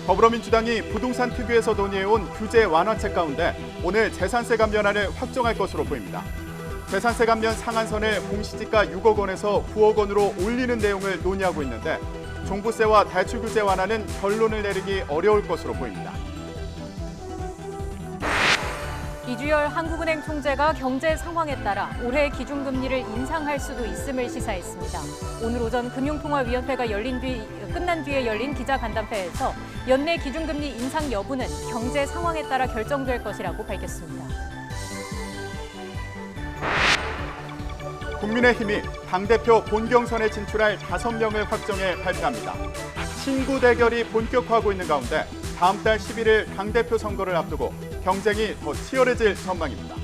더불어민주당이 부동산 특위에서 논의해온 규제 완화책 가운데 오늘 재산세 감면안을 확정할 것으로 보입니다. 재산세 감면 상한선을 공시지가 6억 원에서 9억 원으로 올리는 내용을 논의하고 있는데 종부세와 대출 규제 완화는 결론을 내리기 어려울 것으로 보입니다. 이주열 한국은행 총재가 경제 상황에 따라 올해 기준금리를 인상할 수도 있음을 시사했습니다. 오늘 오전 금융통화위원회가 끝난 뒤에 열린 기자간담회에서 연내 기준금리 인상 여부는 경제 상황에 따라 결정될 것이라고 밝혔습니다. 국민의힘이 당대표 본경선에 진출할 5명을 확정해 발표합니다. 친구 대결이 본격화하고 있는 가운데 다음 달 11일 당대표 선거를 앞두고 경쟁이 더 치열해질 전망입니다.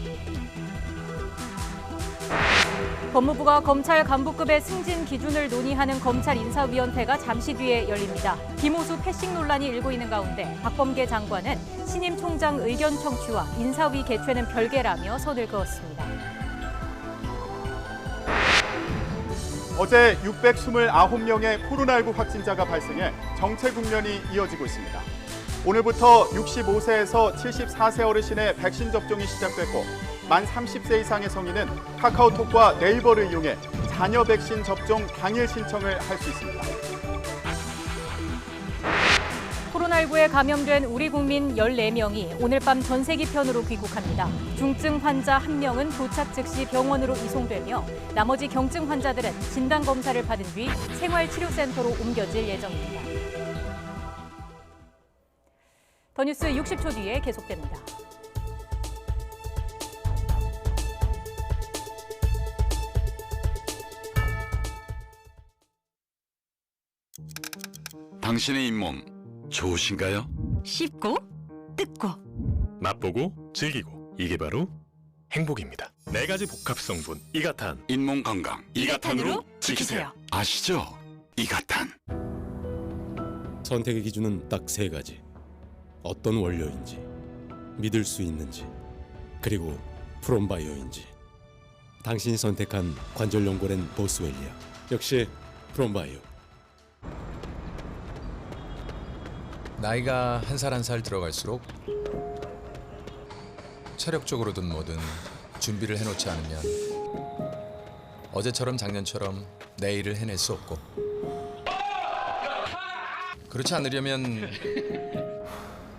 법무부가 검찰 간부급의 승진 기준을 논의하는 검찰인사위원회가 잠시 뒤에 열립니다. 김호수 패싱 논란이 일고 있는 가운데 박범계 장관은 신임 총장 의견 청취와 인사위 개최는 별개라며 선을 그었습니다. 어제 629명의 코로나19 확진자가 발생해 정체 국면이 이어지고 있습니다. 오늘부터 65세에서 74세 어르신의 백신 접종이 시작됐고 만 30세 이상의 성인은 카카오톡과 네이버를 이용해 자녀 백신 접종 당일 신청을 할 수 있습니다. 코로나19에 감염된 우리 국민 14명이 오늘 밤 전세기편으로 귀국합니다. 중증 환자 1명은 도착 즉시 병원으로 이송되며 나머지 경증 환자들은 진단검사를 받은 뒤 생활치료센터로 옮겨질 예정입니다. 더 뉴스 60초 뒤에 계속됩니다. 당신의 잇몸 좋으신가요? 씹고 뜯고 맛보고 즐기고 이게 바로 행복입니다. 4가지 복합 성분 이가탄. 잇몸 건강 이가탄으로 지키세요. 아시죠? 이가탄. 선택의 기준은 딱 3가지. 어떤 원료인지, 믿을 수 있는지, 그리고 프롬바이오인지. 당신이 선택한 관절 연골엔 보스웰리아. 역시 프롬바이오. 나이가 한 살 한 살 들어갈수록 체력적으로든 뭐든 준비를 해놓지 않으면 어제처럼 작년처럼 내일을 해낼 수 없고, 그렇지 않으려면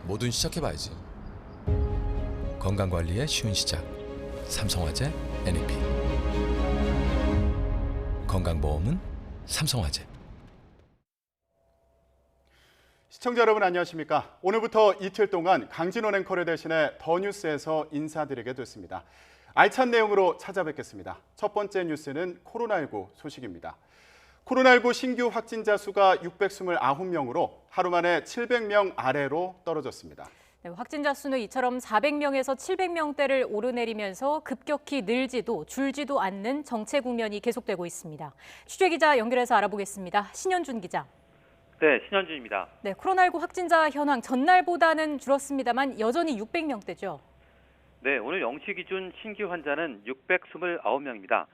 뭐든 시작해봐야지. 건강관리의 쉬운 시작, 삼성화재 NEP. 건강보험은 삼성화재. 시청자 여러분 안녕하십니까? 오늘부터 이틀 동안 강진원 앵커를 대신해 더 뉴스에서 인사드리게 됐습니다. 알찬 내용으로 찾아뵙겠습니다. 첫 번째 뉴스는 코로나19 소식입니다. 코로나19 신규 확진자 수가 629명으로 하루 만에 700명 아래로 떨어졌습니다. 네, 확진자 수는 이처럼 400명에서 700명대를 오르내리면서 급격히 늘지도 줄지도 않는 정체 국면이 계속되고 있습니다. 취재기자 연결해서 알아보겠습니다. 신현준 기자. 네, 신현준입니다. 네, 코로나19 확진자 현황 전날보다는 줄었습니다만 여전히 600명대죠. 네, 오늘 0시 기준 신규 환자는 629명입니다.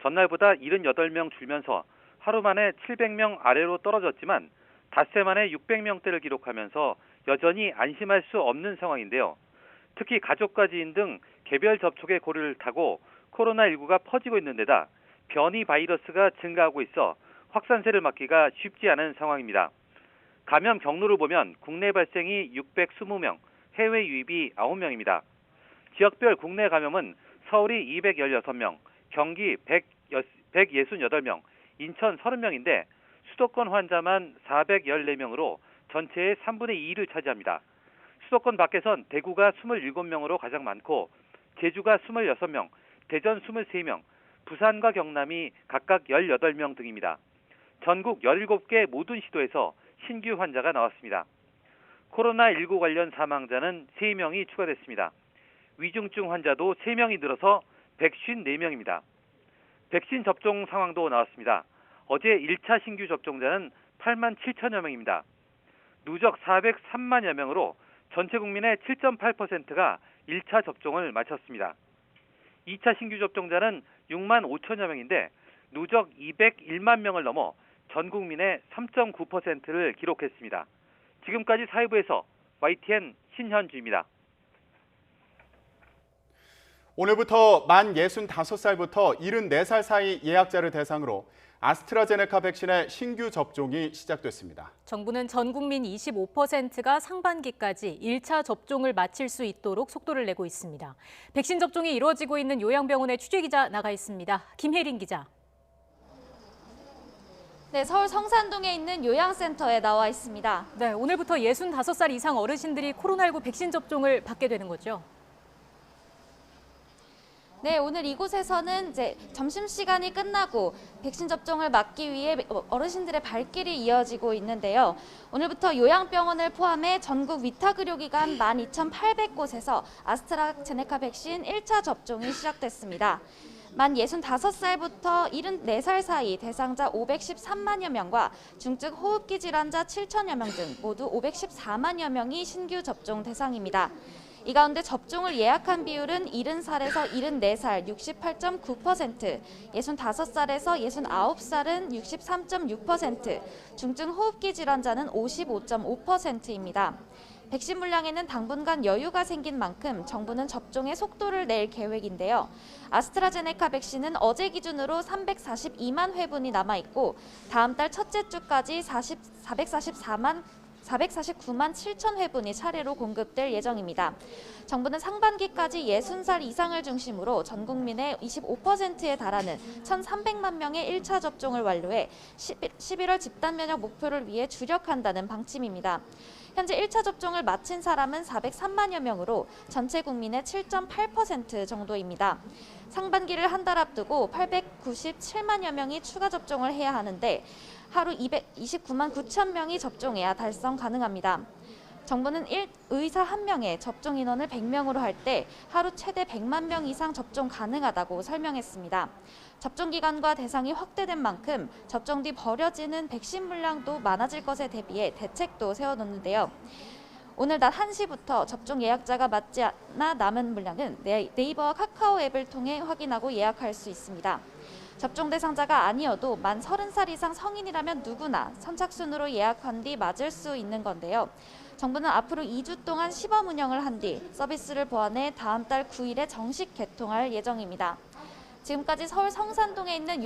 전날보다 78명 줄면서 하루 만에 700명 아래로 떨어졌지만 닷새 만에 600명대를 기록하면서 여전히 안심할 수 없는 상황인데요. 특히 가족과 지인 등 개별 접촉의 고리를 타고 코로나19가 퍼지고 있는 데다 변이 바이러스가 증가하고 있어 확산세를 막기가 쉽지 않은 상황입니다. 감염 경로를 보면 국내 발생이 620명, 해외 유입이 9명입니다. 지역별 국내 감염은 서울이 216명, 경기 168명, 인천 30명인데 수도권 환자만 414명으로 전체의 3분의 2를 차지합니다. 수도권 밖에선 대구가 27명으로 가장 많고 제주가 26명, 대전 23명, 부산과 경남이 각각 18명 등입니다. 전국 17개 모든 시도에서 신규 환자가 나왔습니다. 코로나19 관련 사망자는 3명이 추가됐습니다. 위중증 환자도 3명이 늘어서 154명입니다. 백신 접종 상황도 나왔습니다. 어제 1차 신규 접종자는 8만 7천여 명입니다. 누적 403만여 명으로 전체 국민의 7.8%가 1차 접종을 마쳤습니다. 2차 신규 접종자는 6만 5천여 명인데 누적 201만 명을 넘어 전 국민의 3.9%를 기록했습니다. 지금까지 사회부에서 YTN 신현주입니다. 오늘부터 만 65살부터 74살 사이 예약자를 대상으로 아스트라제네카 백신의 신규 접종이 시작됐습니다. 정부는 전 국민 25%가 상반기까지 1차 접종을 마칠 수 있도록 속도를 내고 있습니다. 백신 접종이 이루어지고 있는 요양병원의 취재기자 나가 있습니다. 김혜린 기자. 네, 서울 성산동에 있는 요양센터에 나와 있습니다. 네, 오늘부터 65살 이상 어르신들이 코로나19 백신 접종을 받게 되는 거죠? 네, 오늘 이곳에서는 이제 점심시간이 끝나고 백신 접종을 막기 위해 어르신들의 발길이 이어지고 있는데요. 오늘부터 요양병원을 포함해 전국 위탁의료기관 12,800곳에서 아스트라제네카 백신 1차 접종이 시작됐습니다. 만 65살부터 74살 사이 대상자 513만여 명과 중증 호흡기 질환자 7천여 명 등 모두 514만여 명이 신규 접종 대상입니다. 이 가운데 접종을 예약한 비율은 70살에서 74살 68.9%, 65살에서 69살은 63.6%, 중증 호흡기 질환자는 55.5%입니다. 백신 물량에는 당분간 여유가 생긴 만큼 정부는 접종에 속도를 낼 계획인데요. 아스트라제네카 백신은 어제 기준으로 342만 회분이 남아있고 다음 달 첫째 주까지 449만 7천 회분이 차례로 공급될 예정입니다. 정부는 상반기까지 60살 이상을 중심으로 전 국민의 25%에 달하는 1,300만 명의 1차 접종을 완료해 11월 집단 면역 목표를 위해 주력한다는 방침입니다. 현재 1차 접종을 마친 사람은 403만여 명으로 전체 국민의 7.8% 정도입니다. 상반기를 한 달 앞두고 897만여 명이 추가 접종을 해야 하는데 하루 229만 9천 명이 접종해야 달성 가능합니다. 정부는 의사 1명에 접종 인원을 100명으로 할 때 하루 최대 100만 명 이상 접종 가능하다고 설명했습니다. 접종 기간과 대상이 확대된 만큼 접종 뒤 버려지는 백신 물량도 많아질 것에 대비해 대책도 세워놓는데요. 오늘 낮 1시부터 접종 예약자가 맞지 않아 남은 물량은 네이버와 카카오 앱을 통해 확인하고 예약할 수 있습니다. 접종 대상자가 아니어도 만 30살 이상 성인이라면 누구나 선착순으로 예약한 뒤 맞을 수 있는 건데요. 정부는 앞으로 2주 동안 시범 운영을 한 뒤 서비스를 보완해 다음 달 9일에 정식 개통할 예정입니다. 지금까지 서울 성산동에 있는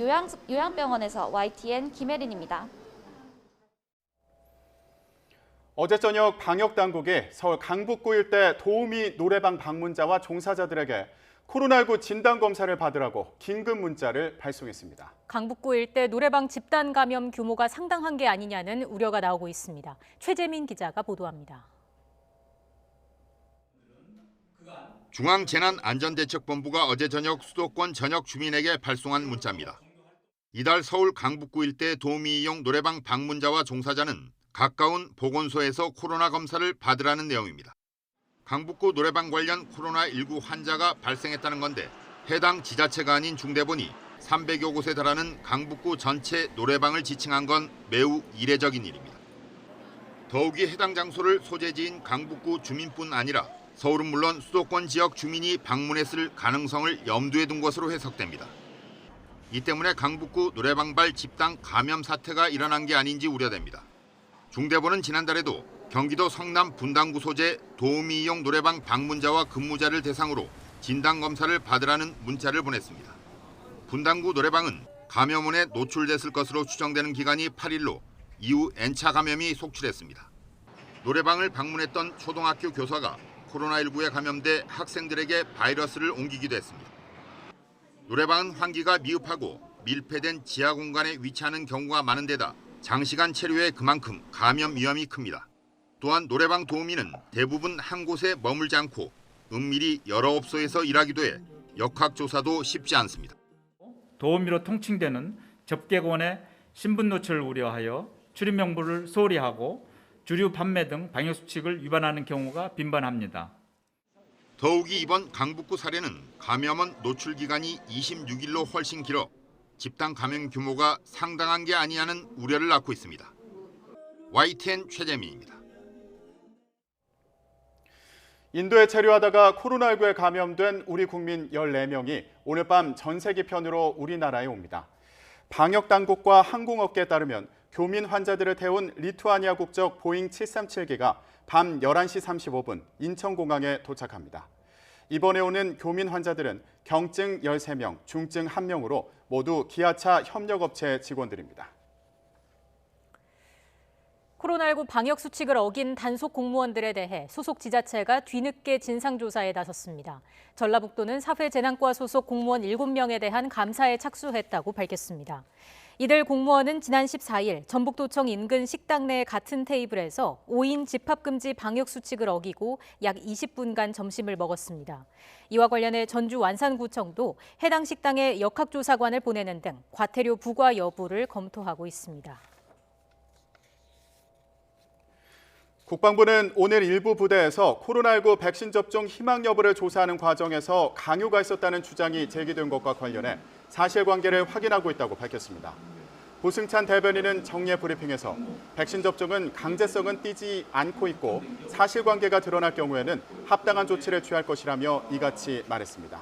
요양병원에서 YTN 김혜린입니다. 어제 저녁 방역당국이 서울 강북구 일대 도우미 노래방 방문자와 종사자들에게 코로나19 진단검사를 받으라고 긴급 문자를 발송했습니다. 강북구 일대 노래방 집단 감염 규모가 상당한 게 아니냐는 우려가 나오고 있습니다. 최재민 기자가 보도합니다. 중앙재난안전대책본부가 어제 저녁 수도권 전역 주민에게 발송한 문자입니다. 이달 서울 강북구 일대 도우미용 노래방 방문자와 종사자는 가까운 보건소에서 코로나 검사를 받으라는 내용입니다. 강북구 노래방 관련 코로나19 환자가 발생했다는 건데 해당 지자체가 아닌 중대본이 300여 곳에 달하는 강북구 전체 노래방을 지칭한 건 매우 이례적인 일입니다. 더욱이 해당 장소를 소재지인 강북구 주민뿐 아니라 서울은 물론 수도권 지역 주민이 방문했을 가능성을 염두에 둔 것으로 해석됩니다. 이 때문에 강북구 노래방발 집단 감염 사태가 일어난 게 아닌지 우려됩니다. 중대본은 지난달에도 경기도 성남 분당구 소재 도우미용 노래방 방문자와 근무자를 대상으로 진단검사를 받으라는 문자를 보냈습니다. 분당구 노래방은 감염원에 노출됐을 것으로 추정되는 기간이 8일로 이후 N차 감염이 속출했습니다. 노래방을 방문했던 초등학교 교사가 코로나19에 감염돼 학생들에게 바이러스를 옮기기도 했습니다. 노래방은 환기가 미흡하고 밀폐된 지하 공간에 위치하는 경우가 많은 데다 장시간 체류에 그만큼 감염 위험이 큽니다. 또한 노래방 도우미는 대부분 한 곳에 머물지 않고 은밀히 여러 업소에서 일하기도 해 역학조사도 쉽지 않습니다. 도우미로 통칭되는 접객원의 신분 노출을 우려하여 출입 명부를 소홀히 하고 주류 판매 등 방역수칙을 위반하는 경우가 빈번합니다. 더욱이 이번 강북구 사례는 감염원 노출 기간이 26일로 훨씬 길어 집단 감염 규모가 상당한 게 아니냐는 우려를 낳고 있습니다. YTN 최재민입니다. 인도에 체류하다가 코로나19에 감염된 우리 국민 14명이 오늘 밤 전세기편으로 우리나라에 옵니다. 방역당국과 항공업계에 따르면 교민 환자들을 태운 리투아니아 국적 보잉 737기가 밤 11시 35분 인천공항에 도착합니다. 이번에 오는 교민 환자들은 경증 13명, 중증 1명으로 모두 기아차 협력업체 직원들입니다. 코로나19 방역 수칙을 어긴 단속 공무원들에 대해 소속 지자체가 뒤늦게 진상조사에 나섰습니다. 전라북도는 사회재난과 소속 공무원 7명에 대한 감사에 착수했다고 밝혔습니다. 이들 공무원은 지난 14일 전북도청 인근 식당 내 같은 테이블에서 5인 집합금지 방역 수칙을 어기고 약 20분간 점심을 먹었습니다. 이와 관련해 전주 완산구청도 해당 식당에 역학조사관을 보내는 등 과태료 부과 여부를 검토하고 있습니다. 국방부는 오늘 일부 부대에서 코로나19 백신 접종 희망 여부를 조사하는 과정에서 강요가 있었다는 주장이 제기된 것과 관련해 사실관계를 확인하고 있다고 밝혔습니다. 고승찬 대변인은 정례 브리핑에서 백신 접종은 강제성은 띄지 않고 있고 사실관계가 드러날 경우에는 합당한 조치를 취할 것이라며 이같이 말했습니다.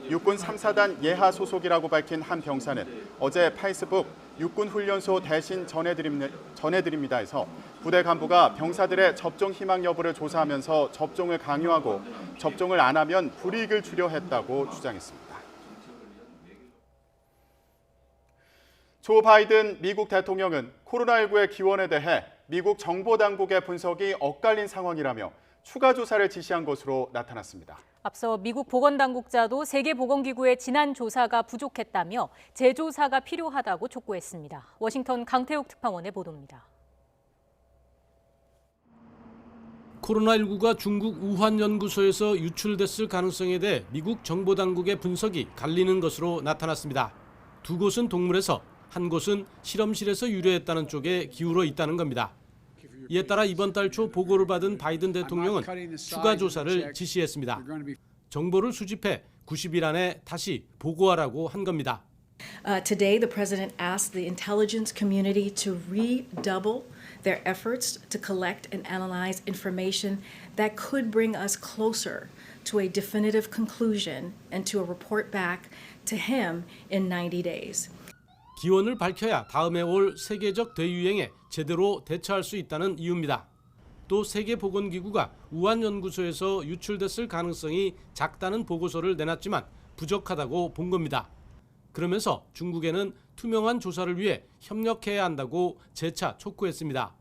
육군 3사단 예하 소속이라고 밝힌 한 병사는 어제 페이스북 육군훈련소 대신 전해드립니다에서 부대 간부가 병사들의 접종 희망 여부를 조사하면서 접종을 강요하고 접종을 안 하면 불이익을 주려 했다고 주장했습니다. 조 바이든 미국 대통령은 코로나19의 기원에 대해 미국 정보당국의 분석이 엇갈린 상황이라며 추가 조사를 지시한 것으로 나타났습니다. 앞서 미국 보건당국자도 세계보건기구의 지난 조사가 부족했다며 재조사가 필요하다고 촉구했습니다. 워싱턴 강태욱 특파원의 보도입니다. 코로나19가 중국 우한 연구소에서 유출됐을 가능성에 대해 미국 정보당국의 분석이 갈리는 것으로 나타났습니다. 두 곳은 동물에서, 한 곳은 실험실에서 유래했다는 쪽에 기울어 있다는 겁니다. 이에 따라 이번 달 초 보고를 받은 바이든 대통령은 추가 조사를 지시했습니다. 정보를 수집해 90일 안에 다시 보고하라고 한 겁니다. Today, the president asked the intelligence community to redouble their efforts to collect and analyze information that could bring us closer to a definitive conclusion and to a report back to him in 90 days. 기원을 밝혀야 다음에 올 세계적 대유행에 제대로 대처할 수 있다는 이유입니다. 또 세계보건기구가 우한 연구소에서 유출됐을 가능성이 작다는 보고서를 내놨지만 부족하다고 본 겁니다. 그러면서 중국에는 투명한 조사를 위해 협력해야 한다고 재차 촉구했습니다.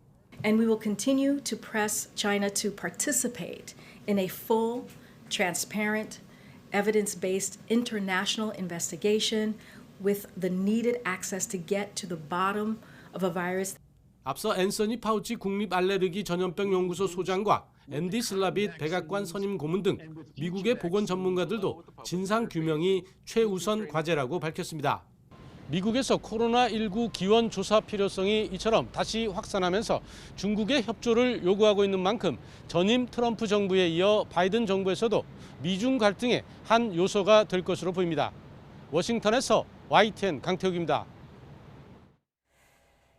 And we will continue to press China to participate in a full, transparent, evidence-based international investigation with the needed access to get to the bottom of a virus. 앞서 앤서니 파우치 국립 알레르기 전염병 연구소 소장과 앤디 슬라빗 백악관 선임 고문 등 미국의 보건 전문가들도 진상 규명이 최우선 과제라고 밝혔습니다. 미국에서 코로나19 기원 조사 필요성이 이처럼 다시 확산하면서 중국의 협조를 요구하고 있는 만큼 전임 트럼프 정부에 이어 바이든 정부에서도 미중 갈등의 한 요소가 될 것으로 보입니다. 워싱턴에서 YTN 강태욱입니다.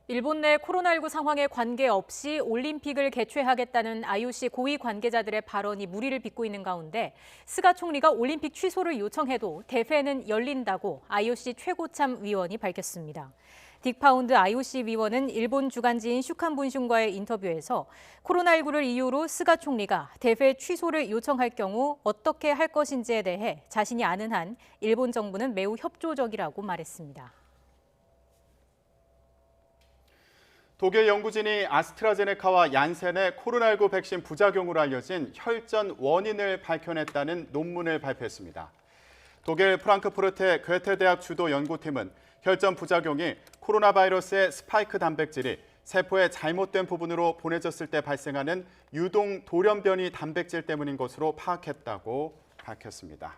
일본 내 코로나19 상황에 관계없이 올림픽을 개최하겠다는 IOC 고위 관계자들의 발언이 무리를 빚고 있는 가운데 스가 총리가 올림픽 취소를 요청해도 대회는 열린다고 IOC 최고참 위원이 밝혔습니다. 딕 파운드 IOC 위원은 일본 주간지인 슈칸분신과의 인터뷰에서 코로나19를 이유로 스가 총리가 대회 취소를 요청할 경우 어떻게 할 것인지에 대해 자신이 아는 한 일본 정부는 매우 협조적이라고 말했습니다. 독일 연구진이 아스트라제네카와 얀센의 코로나19 백신 부작용으로 알려진 혈전 원인을 밝혀냈다는 논문을 발표했습니다. 독일 프랑크푸르트 괴테대학 주도 연구팀은 혈전 부작용이 코로나 바이러스의 스파이크 단백질이 세포의 잘못된 부분으로 보내졌을 때 발생하는 유동 돌연변이 단백질 때문인 것으로 파악했다고 밝혔습니다.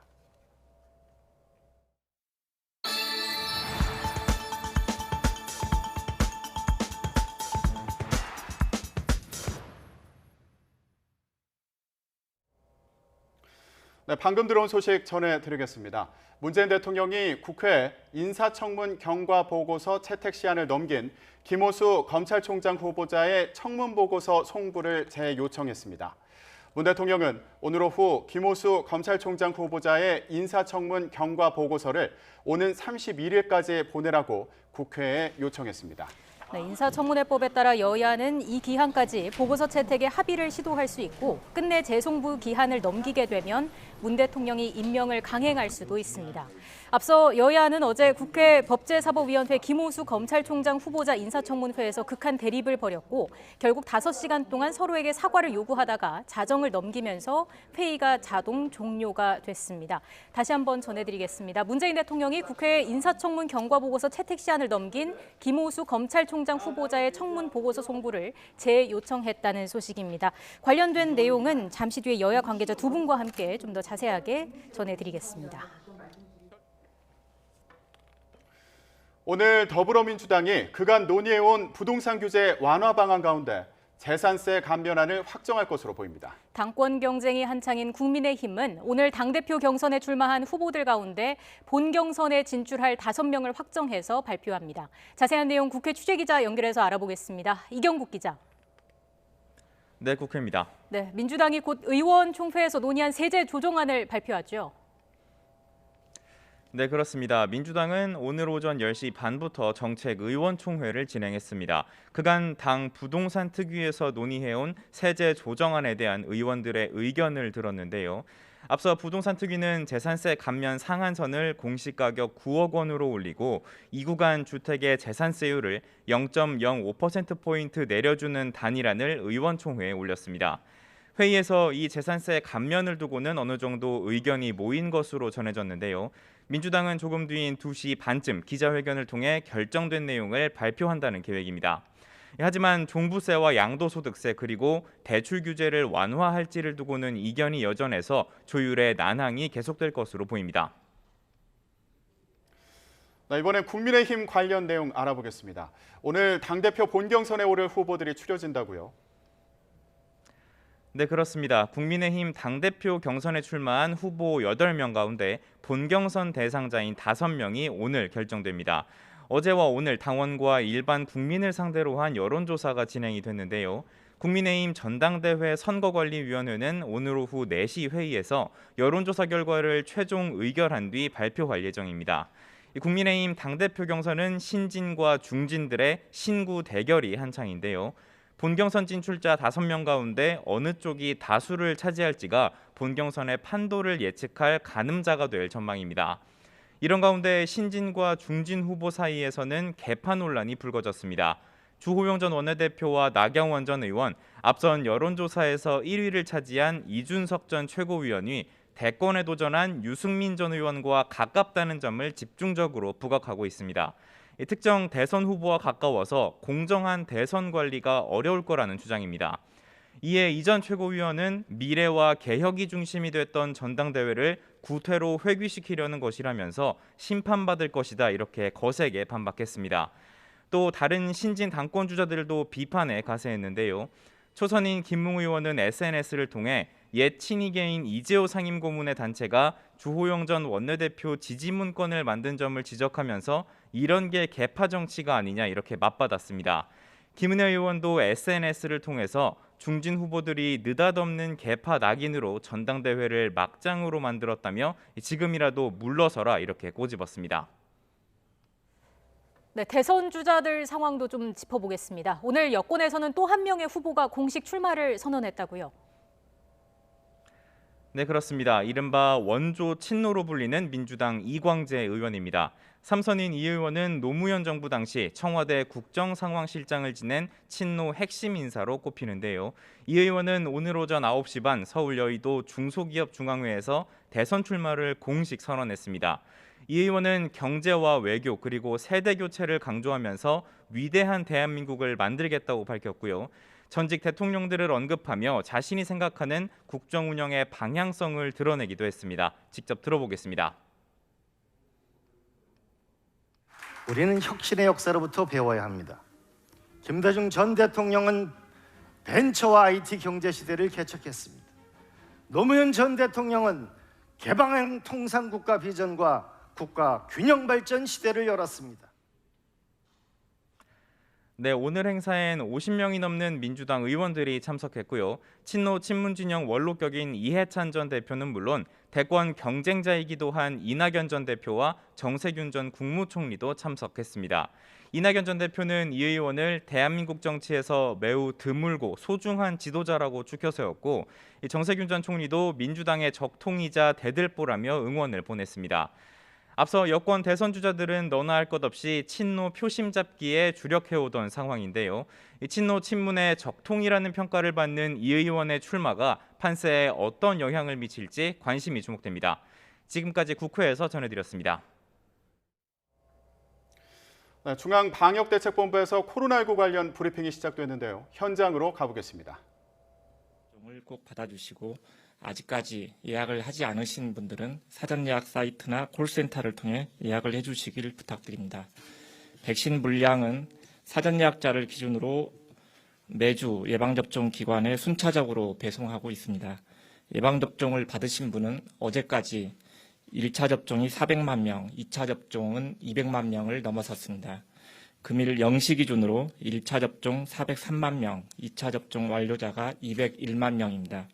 네, 방금 들어온 소식 전해드리겠습니다. 문재인 대통령이 국회에 인사청문 경과 보고서 채택 시한을 넘긴 김호수 검찰총장 후보자의 청문 보고서 송부를 재요청했습니다. 문 대통령은 오늘 오후 김호수 검찰총장 후보자의 인사청문 경과 보고서를 오는 31일까지 보내라고 국회에 요청했습니다. 네, 인사청문회법에 따라 여야는 이 기한까지 보고서 채택에 합의를 시도할 수 있고 끝내 재송부 기한을 넘기게 되면 문 대통령이 임명을 강행할 수도 있습니다. 앞서 여야는 어제 국회 법제사법위원회 김호수 검찰총장 후보자 인사청문회에서 극한 대립을 벌였고 결국 5시간 동안 서로에게 사과를 요구하다가 자정을 넘기면서 회의가 자동 종료가 됐습니다. 다시 한번 전해드리겠습니다. 문재인 대통령이 국회 인사청문 경과보고서 채택 시한을 넘긴 김호수 검찰총장 후보자의 청문 보고서 송부를 재요청했다는 소식입니다. 관련된 내용은 잠시 뒤에 여야 관계자 두 분과 함께 좀 더 자세하게 전해드리겠습니다. 오늘 더불어민주당이 그간 논의해온 부동산 규제 완화 방안 가운데 재산세 감면안을 확정할 것으로 보입니다. 당권 경쟁이 한창인 국민의힘은 오늘 당대표 경선에 출마한 후보들 가운데 본 경선에 진출할 5명을 확정해서 발표합니다. 자세한 내용 국회 취재기자 연결해서 알아보겠습니다. 이경국 기자. 네, 국회입니다. 네, 민주당이 곧 의원총회에서 논의한 세제 조정안을 발표하죠. 네, 그렇습니다. 민주당은 오늘 오전 10시 반부터 정책 의원총회를 진행했습니다. 그간 당 부동산 특위에서 논의해온 세제 조정안에 대한 의원들의 의견을 들었는데요. 앞서 부동산 특위는 재산세 감면 상한선을 공시가격 9억 원으로 올리고 이 구간 주택의 재산세율을 0.05%포인트 내려주는 단일안을 의원총회에 올렸습니다. 회의에서 이 재산세 감면을 두고는 어느 정도 의견이 모인 것으로 전해졌는데요. 민주당은 조금 뒤인 2시 반쯤 기자회견을 통해 결정된 내용을 발표한다는 계획입니다. 하지만 종부세와 양도소득세 그리고 대출 규제를 완화할지를 두고는 이견이 여전해서 조율의 난항이 계속될 것으로 보입니다. 이번엔 국민의힘 관련 내용 알아보겠습니다. 오늘 당대표 본경선에 오를 후보들이 추려진다고요? 네, 그렇습니다. 국민의힘 당대표 경선에 출마한 후보 8명 가운데 본경선 대상자인 5명이 오늘 결정됩니다. 어제와 오늘 당원과 일반 국민을 상대로 한 여론조사가 진행이 됐는데요. 국민의힘 전당대회 선거관리위원회는 오늘 오후 4시 회의에서 여론조사 결과를 최종 의결한 뒤 발표할 예정입니다. 국민의힘 당대표 경선은 신진과 중진들의 신구 대결이 한창인데요. 본경선 진출자 5명 가운데 어느 쪽이 다수를 차지할지가 본경선의 판도를 예측할 가늠자가 될 전망입니다. 이런 가운데 신진과 중진 후보 사이에서는 개파 논란이 불거졌습니다. 주호영 전 원내대표와 나경원 전 의원, 앞선 여론조사에서 1위를 차지한 이준석 전 최고위원이 대권에 도전한 유승민 전 의원과 가깝다는 점을 집중적으로 부각하고 있습니다. 특정 대선 후보와 가까워서 공정한 대선 관리가 어려울 거라는 주장입니다. 이에 이 전 최고위원은 미래와 개혁이 중심이 됐던 전당대회를 구태로 회귀시키려는 것이라면서 심판받을 것이다 이렇게 거세게 반박했습니다. 또 다른 신진 당권 주자들도 비판에 가세했는데요. 초선인 김웅 의원은 SNS를 통해 옛 친이계인 이재호 상임고문의 단체가 주호영 전 원내대표 지지 문건을 만든 점을 지적하면서 이런 게 개파 정치가 아니냐 이렇게 맞받았습니다. 김은혜 의원도 SNS를 통해서 중진 후보들이 느닷없는 개파 낙인으로 전당대회를 막장으로 만들었다며 지금이라도 물러서라 이렇게 꼬집었습니다. 네, 대선 주자들 상황도 좀 짚어보겠습니다. 오늘 여권에서는 또 한 명의 후보가 공식 출마를 선언했다고요? 네, 그렇습니다. 이른바 원조 친노로 불리는 민주당 이광재 의원입니다. 삼선인 이 의원은 노무현 정부 당시 청와대 국정상황실장을 지낸 친노 핵심 인사로 꼽히는데요. 이 의원은 오늘 오전 9시 반 서울 여의도 중소기업중앙회에서 대선 출마를 공식 선언했습니다. 이 의원은 경제와 외교 그리고 세대 교체를 강조하면서 위대한 대한민국을 만들겠다고 밝혔고요. 전직 대통령들을 언급하며 자신이 생각하는 국정 운영의 방향성을 드러내기도 했습니다. 직접 들어보겠습니다. 우리는 혁신의 역사로부터 배워야 합니다. 김대중 전 대통령은 벤처와 IT 경제 시대를 개척했습니다. 노무현 전 대통령은 개방형 통상 국가 비전과 국가 균형 발전 시대를 열었습니다. 네, 오늘 행사엔 50명이 넘는 민주당 의원들이 참석했고요. 친노 친문진영 원로격인 이해찬 전 대표는 물론 대권 경쟁자이기도 한 이낙연 전 대표와 정세균 전 국무총리도 참석했습니다. 이낙연 전 대표는 이 의원을 대한민국 정치에서 매우 드물고 소중한 지도자라고 추켜 세웠고, 정세균 전 총리도 민주당의 적통이자 대들보라며 응원을 보냈습니다. 앞서 여권 대선 주자들은 너나 할 것 없이 친노 표심 잡기에 주력해오던 상황인데요. 친노 친문의 적통이라는 평가를 받는 이 의원의 출마가 판세에 어떤 영향을 미칠지 관심이 주목됩니다. 지금까지 국회에서 전해드렸습니다. 네, 중앙방역대책본부에서 코로나19 관련 브리핑이 시작됐는데요. 현장으로 가보겠습니다. 꼭 받아주시고 아직까지 예약을 하지 않으신 분들은 사전 예약 사이트나 콜센터를 통해 예약을 해주시길 부탁드립니다. 백신 물량은 사전 예약자를 기준으로 매주 예방접종 기관에 순차적으로 배송하고 있습니다. 예방접종을 받으신 분은 어제까지 1차 접종이 400만 명, 2차 접종은 200만 명을 넘어섰습니다. 금일 0시 기준으로 1차 접종 403만 명, 2차 접종 완료자가 201만 명입니다.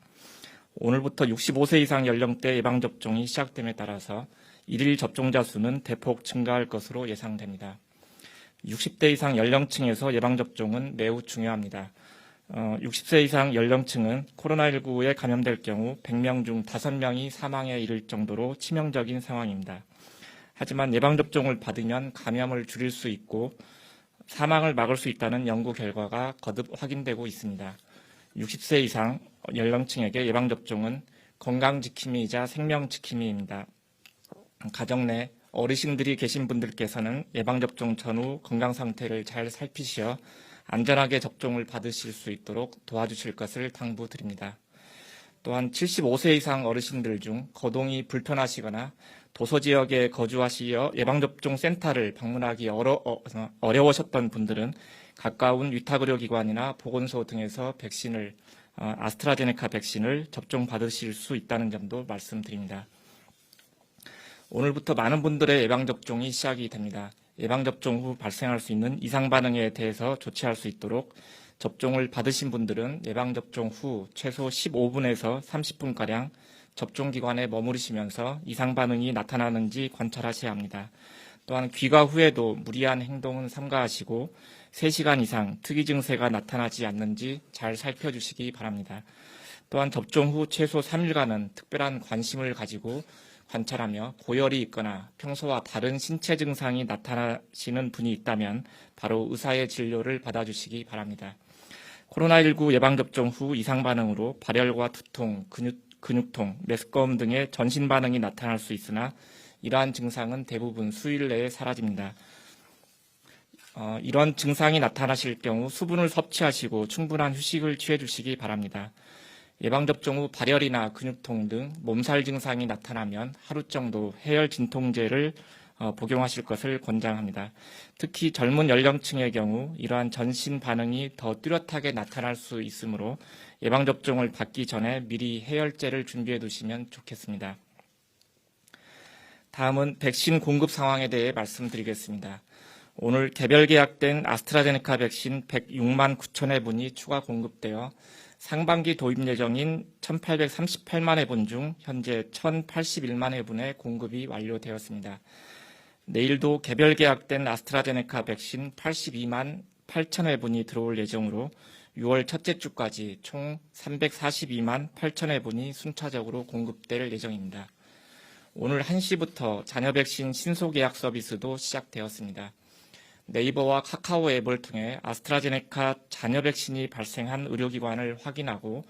오늘부터 65세 이상 연령대 예방접종이 시작됨에 따라서 일일 접종자 수는 대폭 증가할 것으로 예상됩니다. 60대 이상 연령층에서 예방접종은 매우 중요합니다. 60세 이상 연령층은 코로나19에 감염될 경우 100명 중 5명이 사망에 이를 정도로 치명적인 상황입니다. 하지만 예방접종을 받으면 감염을 줄일 수 있고 사망을 막을 수 있다는 연구 결과가 거듭 확인되고 있습니다. 60세 이상 연령층에게 예방접종은 건강지킴이이자 생명지킴이입니다. 가정 내 어르신들이 계신 분들께서는 예방접종 전후 건강상태를 잘 살피시어 안전하게 접종을 받으실 수 있도록 도와주실 것을 당부드립니다. 또한 75세 이상 어르신들 중 거동이 불편하시거나 도서지역에 거주하시어 예방접종 센터를 방문하기 어려우셨던 분들은 가까운 위탁의료기관이나 보건소 등에서 아스트라제네카 백신을 접종받으실 수 있다는 점도 말씀드립니다. 오늘부터 많은 분들의 예방접종이 시작이 됩니다. 예방접종 후 발생할 수 있는 이상반응에 대해서 조치할 수 있도록 접종을 받으신 분들은 예방접종 후 최소 15분에서 30분가량 접종기관에 머무르시면서 이상반응이 나타나는지 관찰하셔야 합니다. 또한 귀가 후에도 무리한 행동은 삼가하시고 3시간 이상 특이 증세가 나타나지 않는지 잘 살펴주시기 바랍니다. 또한 접종 후 최소 3일간은 특별한 관심을 가지고 관찰하며 고열이 있거나 평소와 다른 신체 증상이 나타나시는 분이 있다면 바로 의사의 진료를 받아주시기 바랍니다. 코로나19 예방접종 후 이상반응으로 발열과 두통, 근육통, 메스꺼움 등의 전신 반응이 나타날 수 있으나 이러한 증상은 대부분 수일 내에 사라집니다. 이런 증상이 나타나실 경우 수분을 섭취하시고 충분한 휴식을 취해 주시기 바랍니다. 예방접종 후 발열이나 근육통 등 몸살 증상이 나타나면 하루 정도 해열 진통제를 복용하실 것을 권장합니다. 특히 젊은 연령층의 경우 이러한 전신 반응이 더 뚜렷하게 나타날 수 있으므로 예방접종을 받기 전에 미리 해열제를 준비해 두시면 좋겠습니다. 다음은 백신 공급 상황에 대해 말씀드리겠습니다. 오늘 개별 계약된 아스트라제네카 백신 106만 9천회 분이 추가 공급되어 상반기 도입 예정인 1,838만 회분 중 현재 1,081만 회분의 공급이 완료되었습니다. 내일도 개별 계약된 아스트라제네카 백신 82만 8천 회분이 들어올 예정으로 6월 첫째 주까지 총 342만 8천 회분이 순차적으로 공급될 예정입니다. 오늘 1시부터 자녀 백신 신속 예약 서비스도 시작되었습니다. 네이버와 카카오 앱을 통해 아스트라제네카 자녀 백신이 발생한 의료기관을 확인하고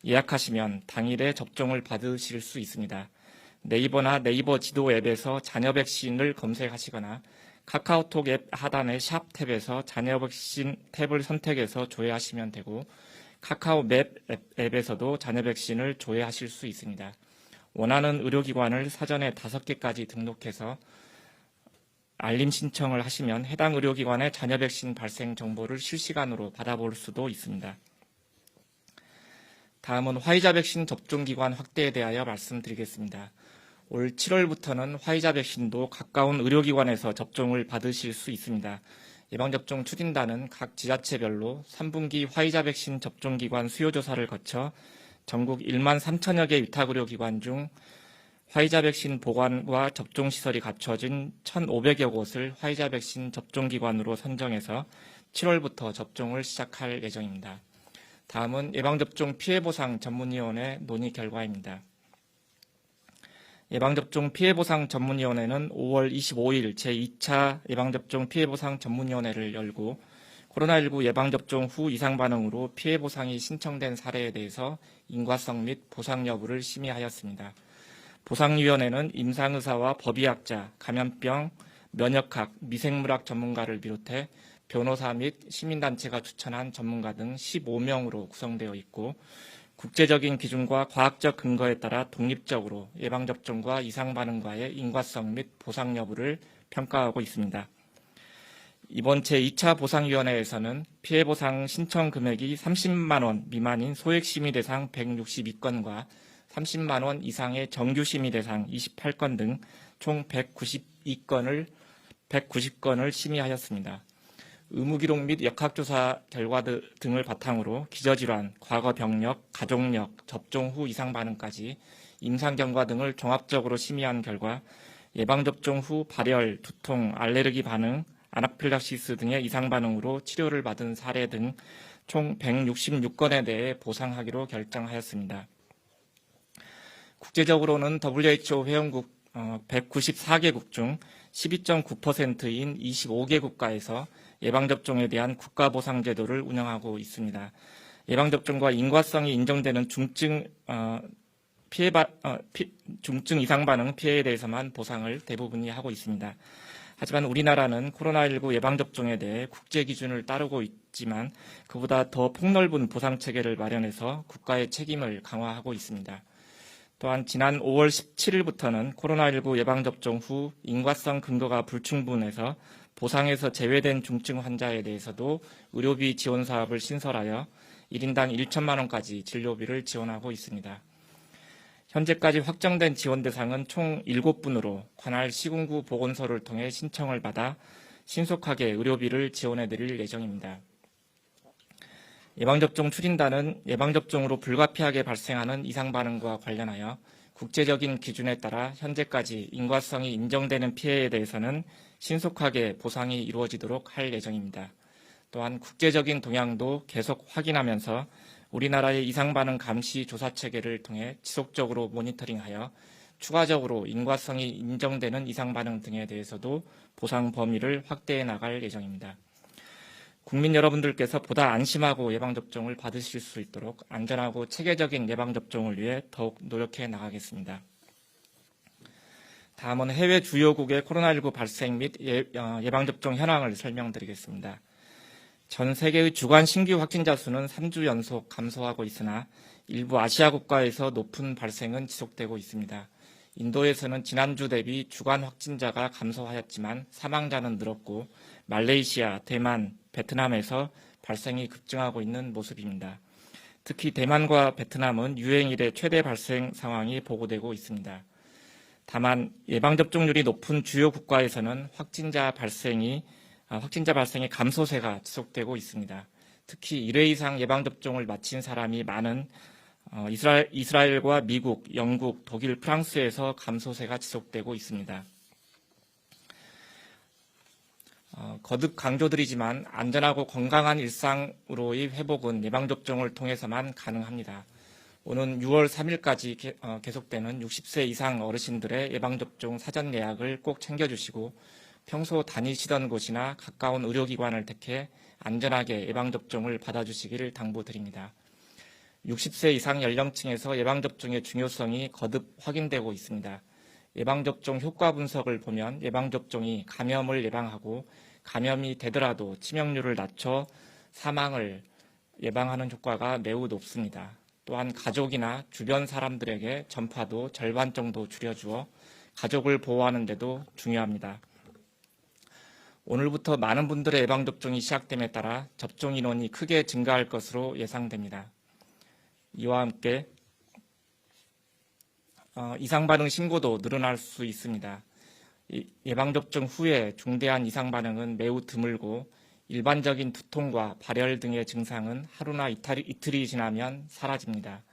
예약하시면 당일에 접종을 받으실 수 있습니다. 네이버나 네이버 지도 앱에서 자녀 백신을 검색하시거나 카카오톡 앱 하단의 샵 탭에서 자녀 백신 탭을 선택해서 조회하시면 되고 카카오 맵 앱에서도 자녀 백신을 조회하실 수 있습니다. 원하는 의료기관을 사전에 5개까지 등록해서 알림 신청을 하시면 해당 의료기관의 자녀 백신 발생 정보를 실시간으로 받아볼 수도 있습니다. 다음은 화이자 백신 접종 기관 확대에 대하여 말씀드리겠습니다. 올 7월부터는 화이자 백신도 가까운 의료기관에서 접종을 받으실 수 있습니다. 예방접종 추진단은 각 지자체별로 3분기 화이자 백신 접종기관 수요조사를 거쳐 전국 1만 3천여 개 위탁의료기관 중 화이자 백신 보관과 접종시설이 갖춰진 1,500여 곳을 화이자 백신 접종기관으로 선정해서 7월부터 접종을 시작할 예정입니다. 다음은 예방접종 피해보상 전문위원회 논의 결과입니다. 예방접종 피해보상 전문위원회는 5월 25일 제2차 예방접종 피해보상 전문위원회를 열고 코로나19 예방접종 후 이상 반응으로 피해보상이 신청된 사례에 대해서 인과성 및 보상 여부를 심의하였습니다. 보상위원회는 임상의사와 법의학자, 감염병, 면역학, 미생물학 전문가를 비롯해 변호사 및 시민단체가 추천한 전문가 등 15명으로 구성되어 있고 국제적인 기준과 과학적 근거에 따라 독립적으로 예방접종과 이상 반응과의 인과성 및 보상 여부를 평가하고 있습니다. 이번 제2차 보상위원회에서는 피해보상 신청 금액이 30만 원 미만인 소액심의 대상 162건과 30만 원 이상의 정규심의 대상 28건 등 총 190건을 심의하였습니다. 의무기록 및 역학조사 결과 등을 바탕으로 기저질환, 과거 병력, 가족력, 접종 후 이상 반응까지 임상 경과 등을 종합적으로 심의한 결과 예방접종 후 발열, 두통, 알레르기 반응, 아나필락시스 등의 이상 반응으로 치료를 받은 사례 등 총 166건에 대해 보상하기로 결정하였습니다. 국제적으로는 WHO 회원국 194개국 중 12.9%인 25개 국가에서 예방접종에 대한 국가보상제도를 운영하고 있습니다. 예방접종과 인과성이 인정되는 중증 이상 반응 피해에 대해서만 보상을 대부분이 하고 있습니다. 하지만 우리나라는 코로나19 예방접종에 대해 국제 기준을 따르고 있지만 그보다 더 폭넓은 보상체계를 마련해서 국가의 책임을 강화하고 있습니다. 또한 지난 5월 17일부터는 코로나19 예방접종 후 인과성 근거가 불충분해서 보상에서 제외된 중증 환자에 대해서도 의료비 지원 사업을 신설하여 1인당 1천만 원까지 진료비를 지원하고 있습니다. 현재까지 확정된 지원 대상은 총 7분으로 관할 시군구 보건소를 통해 신청을 받아 신속하게 의료비를 지원해 드릴 예정입니다. 예방접종 추진단은 예방접종으로 불가피하게 발생하는 이상 반응과 관련하여 국제적인 기준에 따라 현재까지 인과성이 인정되는 피해에 대해서는 신속하게 보상이 이루어지도록 할 예정입니다. 또한 국제적인 동향도 계속 확인하면서 우리나라의 이상 반응 감시 조사 체계를 통해 지속적으로 모니터링하여 추가적으로 인과성이 인정되는 이상 반응 등에 대해서도 보상 범위를 확대해 나갈 예정입니다. 국민 여러분들께서 보다 안심하고 예방접종을 받으실 수 있도록 안전하고 체계적인 예방접종을 위해 더욱 노력해 나가겠습니다. 다음은 해외 주요국의 코로나19 발생 및 예방접종 현황을 설명드리겠습니다. 전 세계의 주간 신규 확진자 수는 3주 연속 감소하고 있으나 일부 아시아 국가에서 높은 발생은 지속되고 있습니다. 인도에서는 지난주 대비 주간 확진자가 감소하였지만 사망자는 늘었고 말레이시아, 대만, 베트남에서 발생이 급증하고 있는 모습입니다. 특히 대만과 베트남은 유행 이래 최대 발생 상황이 보고되고 있습니다. 다만 예방접종률이 높은 주요 국가에서는 확진자 발생의 감소세가 지속되고 있습니다. 특히 1회 이상 예방접종을 마친 사람이 많은 이스라엘과 미국, 영국, 독일, 프랑스에서 감소세가 지속되고 있습니다. 거듭 강조드리지만 안전하고 건강한 일상으로의 회복은 예방접종을 통해서만 가능합니다. 오는 6월 3일까지 계속되는 60세 이상 어르신들의 예방접종 사전 예약을 꼭 챙겨주시고 평소 다니시던 곳이나 가까운 의료기관을 택해 안전하게 예방접종을 받아주시기를 당부드립니다. 60세 이상 연령층에서 예방접종의 중요성이 거듭 확인되고 있습니다. 예방접종 효과 분석을 보면 예방접종이 감염을 예방하고 감염이 되더라도 치명률을 낮춰 사망을 예방하는 효과가 매우 높습니다. 또한 가족이나 주변 사람들에게 전파도 절반 정도 줄여주어 가족을 보호하는 데도 중요합니다. 오늘부터 많은 분들의 예방접종이 시작됨에 따라 접종 인원이 크게 증가할 것으로 예상됩니다. 이와 함께 이상 반응 신고도 늘어날 수 있습니다. 예방접종 후에 중대한 이상 반응은 매우 드물고 일반적인 두통과 발열 등의 증상은 하루나 이틀이 지나면 사라집니다.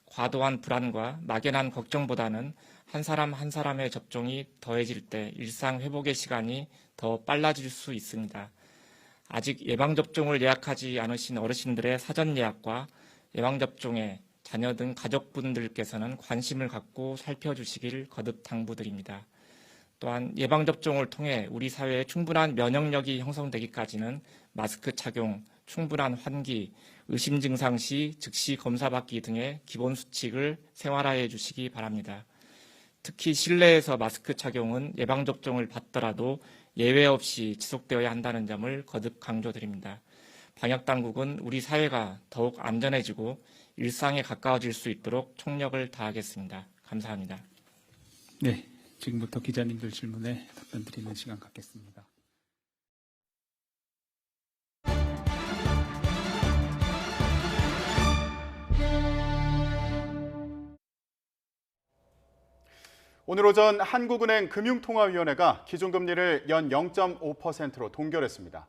과도한 불안과 막연한 걱정보다는 한 사람 한 사람의 접종이 더해질 때 일상 회복의 시간이 더 빨라질 수 있습니다. 아직 예방접종을 예약하지 않으신 어르신들의 사전 예약과 예방접종에 자녀 등 가족분들께서는 관심을 갖고 살펴주시길 거듭 당부드립니다. 또한 예방접종을 통해 우리 사회에 충분한 면역력이 형성되기까지는 마스크 착용, 충분한 환기, 의심 증상 시 즉시 검사받기 등의 기본 수칙을 생활화해 주시기 바랍니다. 특히 실내에서 마스크 착용은 예방접종을 받더라도 예외 없이 지속되어야 한다는 점을 거듭 강조드립니다. 방역당국은 우리 사회가 더욱 안전해지고 일상에 가까워질 수 있도록 총력을 다하겠습니다. 감사합니다. 네, 지금부터 기자님들 질문에 답변 드리는 시간 갖겠습니다. 오늘 오전 한국은행 금융통화위원회가 기준금리를 연 0.5%로 동결했습니다.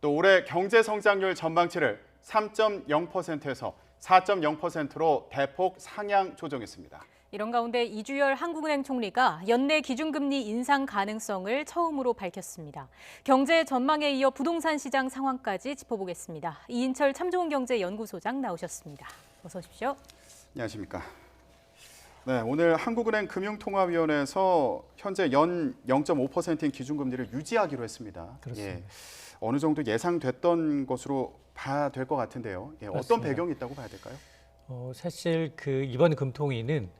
또 올해 경제성장률 전망치를 3.0%에서 4.0%로 대폭 상향 조정했습니다. 이런 가운데 이주열 한국은행 총리가 연내 기준금리 인상 가능성을 처음으로 밝혔습니다. 경제 전망에 이어 부동산 시장 상황까지 짚어보겠습니다. 이인철 참좋은경제연구소장 나오셨습니다. 어서 오십시오. 안녕하십니까. 네, 오늘 한국은행 금융통화위원회에서 현재 연 0.5%인 기준금리를 유지하기로 했습니다. 그렇습니다. 예, 어느 정도 예상됐던 것으로 봐야 될 것 같은데요. 예, 어떤 배경이 있다고 봐야 될까요? 사실 이번 금통위는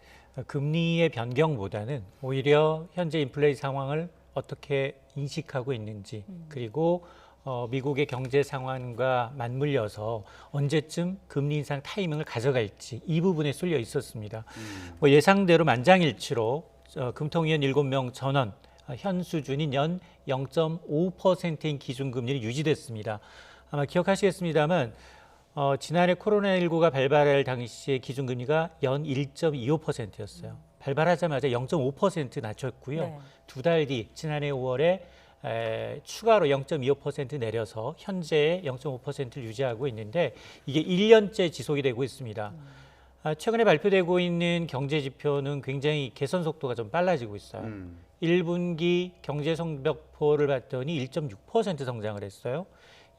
금리의 변경보다는 오히려 현재 인플레이 상황을 어떻게 인식하고 있는지 그리고 미국의 경제 상황과 맞물려서 언제쯤 금리 인상 타이밍을 가져갈지 이 부분에 쏠려 있었습니다. 예상대로 만장일치로 금통위원 7명 전원 현 수준인 연 0.5%인 기준금리를 유지됐습니다. 아마 기억하시겠습니다만 지난해 코로나19가 발발할 당시에 기준금리가 연 1.25%였어요. 발발하자마자 0.5% 낮췄고요. 네. 두 달 뒤 지난해 5월에 추가로 0.25% 내려서 현재 0.5%를 유지하고 있는데 이게 1년째 지속이 되고 있습니다. 최근에 발표되고 있는 경제 지표는 굉장히 개선 속도가 좀 빨라지고 있어요. 1분기 경제 성적표를 봤더니 1.6% 성장을 했어요.